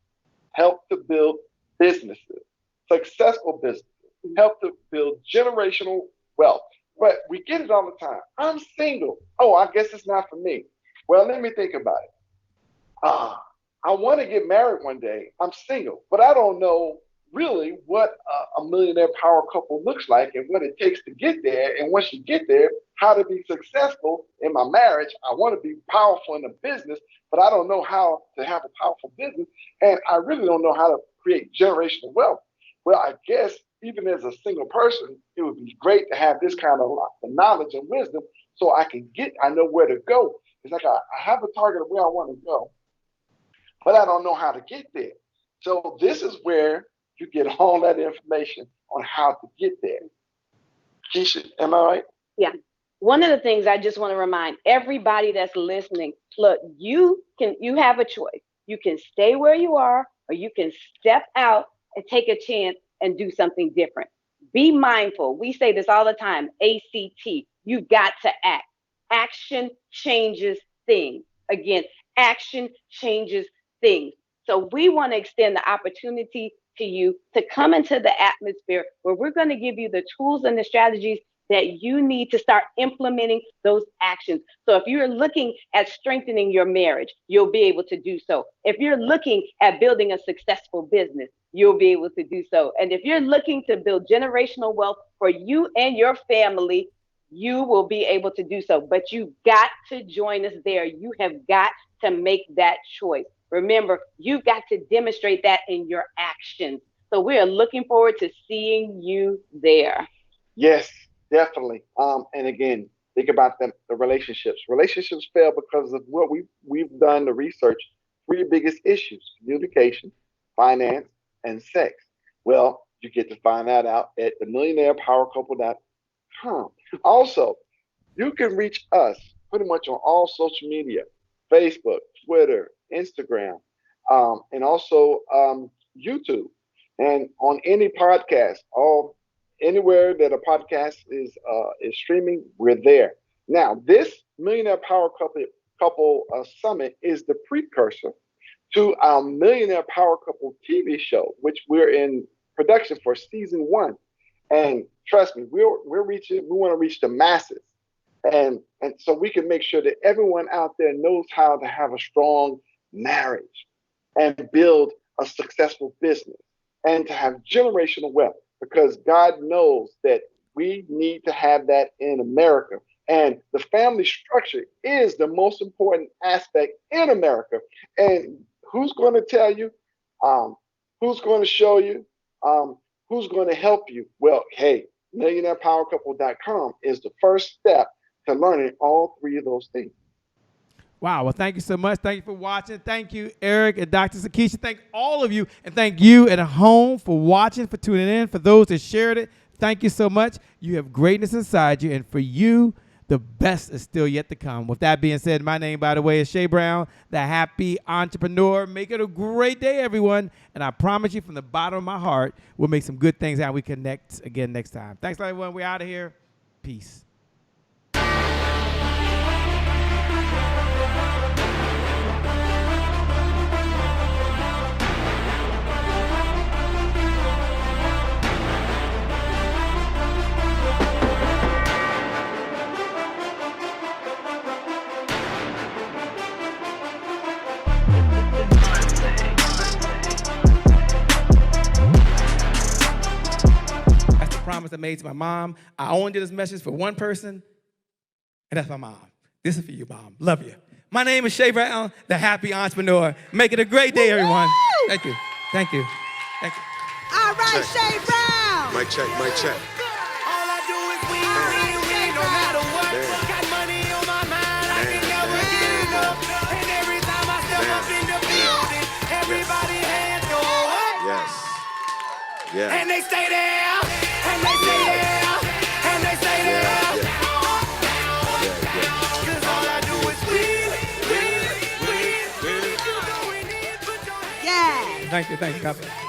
help to build businesses, successful businesses, help to build generational wealth. But we get it all the time. I'm single. Oh, I guess it's not for me. Well, let me think about it. I want to get married one day. I'm single, but I don't know really what a millionaire power couple looks like and what it takes to get there. And once you get there, how to be successful in my marriage. I want to be powerful in the business, but I don't know how to have a powerful business. And I really don't know how to create generational wealth. Well, I guess even as a single person, it would be great to have this kind of knowledge and wisdom so I know where to go. It's like I have a target of where I want to go, but I don't know how to get there. So this is where you get all that information on how to get there. Keisha, am I right? Yeah. One of the things I just want to remind everybody that's listening, look, you have a choice. You can stay where you are, or you can step out and take a chance and do something different. Be mindful. We say this all the time, ACT. You got to act. Action changes things. Again, action changes things. So we want to extend the opportunity to you to come into the atmosphere where we're going to give you the tools and the strategies that you need to start implementing those actions. So if you're looking at strengthening your marriage, you'll be able to do so. If you're looking at building a successful business, you'll be able to do so. And if you're looking to build generational wealth for you and your family, you will be able to do so. But you got to join us there. You have got to make that choice. Remember, you've got to demonstrate that in your actions. So we are looking forward to seeing you there. Yes, definitely. And again, think about the relationships. Relationships fail because of what we've done the research. 3 biggest issues: communication, finance, and sex. Well, you get to find that out at the millionairepowercouple.com. Also, you can reach us pretty much on all social media: Facebook, Twitter, Instagram, and also YouTube, and on any podcast, anywhere that a podcast is streaming, we're there. Now, this Millionaire Power Couple Summit is the precursor to our Millionaire Power Couple TV show, which we're in production for season 1. And trust me, we want to reach the masses. And so we can make sure that everyone out there knows how to have a strong marriage and build a successful business and to have generational wealth, because God knows that we need to have that in America. And the family structure is the most important aspect in America. And who's going to tell you? Who's going to show you? Who's going to help you? Well, hey, millionairepowercouple.com is the first step to learning all 3 of those things. Wow. Well, thank you so much. Thank you for watching. Thank you, Eric and Dr. Sakeisha. Thank all of you. And thank you at home for watching, for tuning in. For those that shared it, thank you so much. You have greatness inside you. And for you, the best is still yet to come. With that being said, my name, by the way, is Shay Brown, the happy entrepreneur. Make it a great day, everyone. And I promise you from the bottom of my heart, we'll make some good things out. We connect again next time. Thanks, everyone. We're out of here. Peace. Promise I made to my mom. I only did this message for one person, and that's my mom. This is for you, Mom. Love you. My name is Shay Brown, the happy entrepreneur. Make it a great day, everyone. Thank you. Thank you. Thank you. All right, Shay Brown. Mic check, mic check. All I do is win, no matter what. Got money on my mind, I can never get enough. And every time I step up in the building, everybody hands go up. Yes. Yeah. And they stay there. And they stay there, and they stay there. Cause all I do is win. Thank you. God bless.